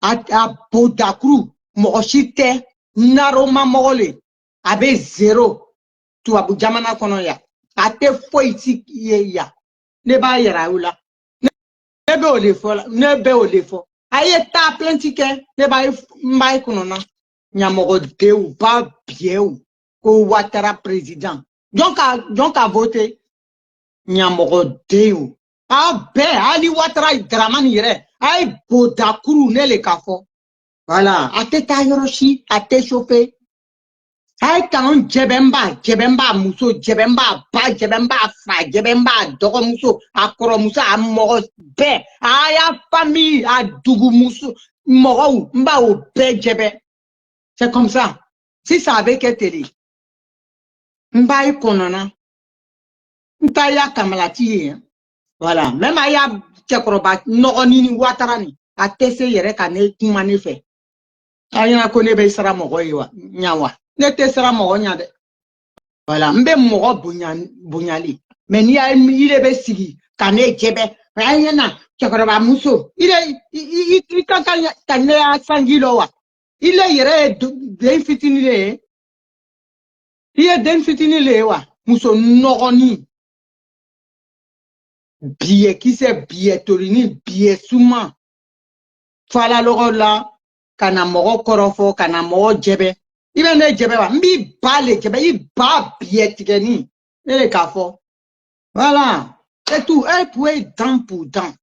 A Bodakru. Mochite. Naroma Mole. Abe zéro. Tu as Jamana Konoya. A te foi ici, ya. Ne baille, là. Nebe o le fo la nebe o le fo aye ta plenty ke ne ba mbai kuno na nyamogo de ou ba bien ou ko Ouattara président donc a voté nyamogo de ou a be ali Ouattara Dramani yere ay Bodakuru ne le kafo voilà a te ta yoroshi a te chauffé ay kan jebemba muso jebemba ba jebemba fa jebemba dogo muso akoro muso amogo be aya famille a dugu muso mogo mba o be jebe c'est comme ça si ça avait été télé mba ikonona mta ya kamalati hein? Voilà même aya chekroba nogo nini watarani a tese yere kane kumane fe ayana kone be sara mogo yiwa nyawa ne te sera mogo nya de voilà mbe mogo bunyali mais ni ay ile be sigi kane jebe ayana chakoroba muso ile kane ya sangilo wa ile yere den fitini le ile den fitini le wa muso nogoni biye kise biye torini biye suma fala logo la kana mogo korofo kana mogo jebe ibe ne jebe wa mbi bale jebe I ba biye tigeni ele kafo voilà c'est tout un pour dent pour dent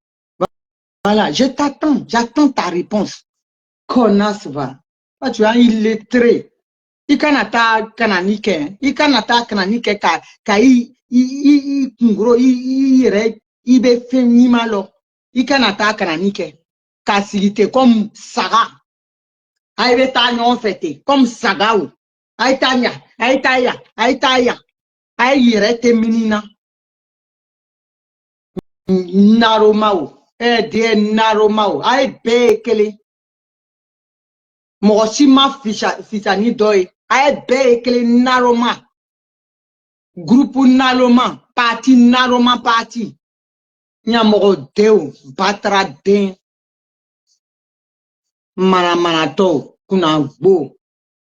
voilà j'attends ta réponse connasse va tu as illettré ikanata kananike ikanata kananike ka I kungro ire ibe femima lo ikanata kananike ka sigite comme saga aibe ta nyon fete comme saga ou aitanya aitaya ay ire te minina naromao de naromao ay bekele Moshima Fisani Doi, ay bekele naroma, groupe naroma, parti naroma parti, nyamogo deu, batra den, manamanato, kunangbo,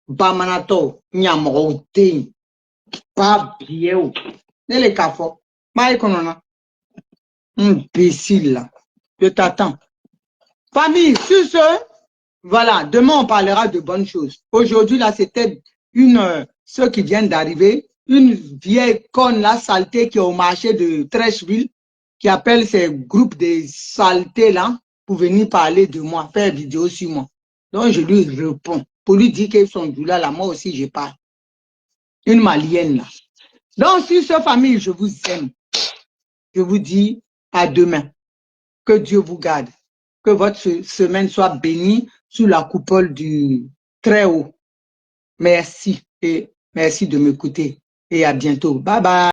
ba manato, nyamogo den, ba bieu, nele kafo, ma ekonona, imbécile, je t'attends. Famille, sur ce, voilà, demain on parlera de bonnes choses. Aujourd'hui, là, c'était ceux qui viennent d'arriver, une vieille conne, la saleté qui est au marché de Trècheville, qui appelle ces groupes de saletés là pour venir parler de moi, faire vidéo sur moi. Donc je lui réponds, pour lui dire qu'ils sont du là, moi aussi je parle. Une malienne là. Donc sur ce famille, je vous aime. Je vous dis à demain. Que Dieu vous garde. Que votre semaine soit bénie sous la coupole du Très-Haut. Merci et merci de m'écouter et à bientôt. Bye bye.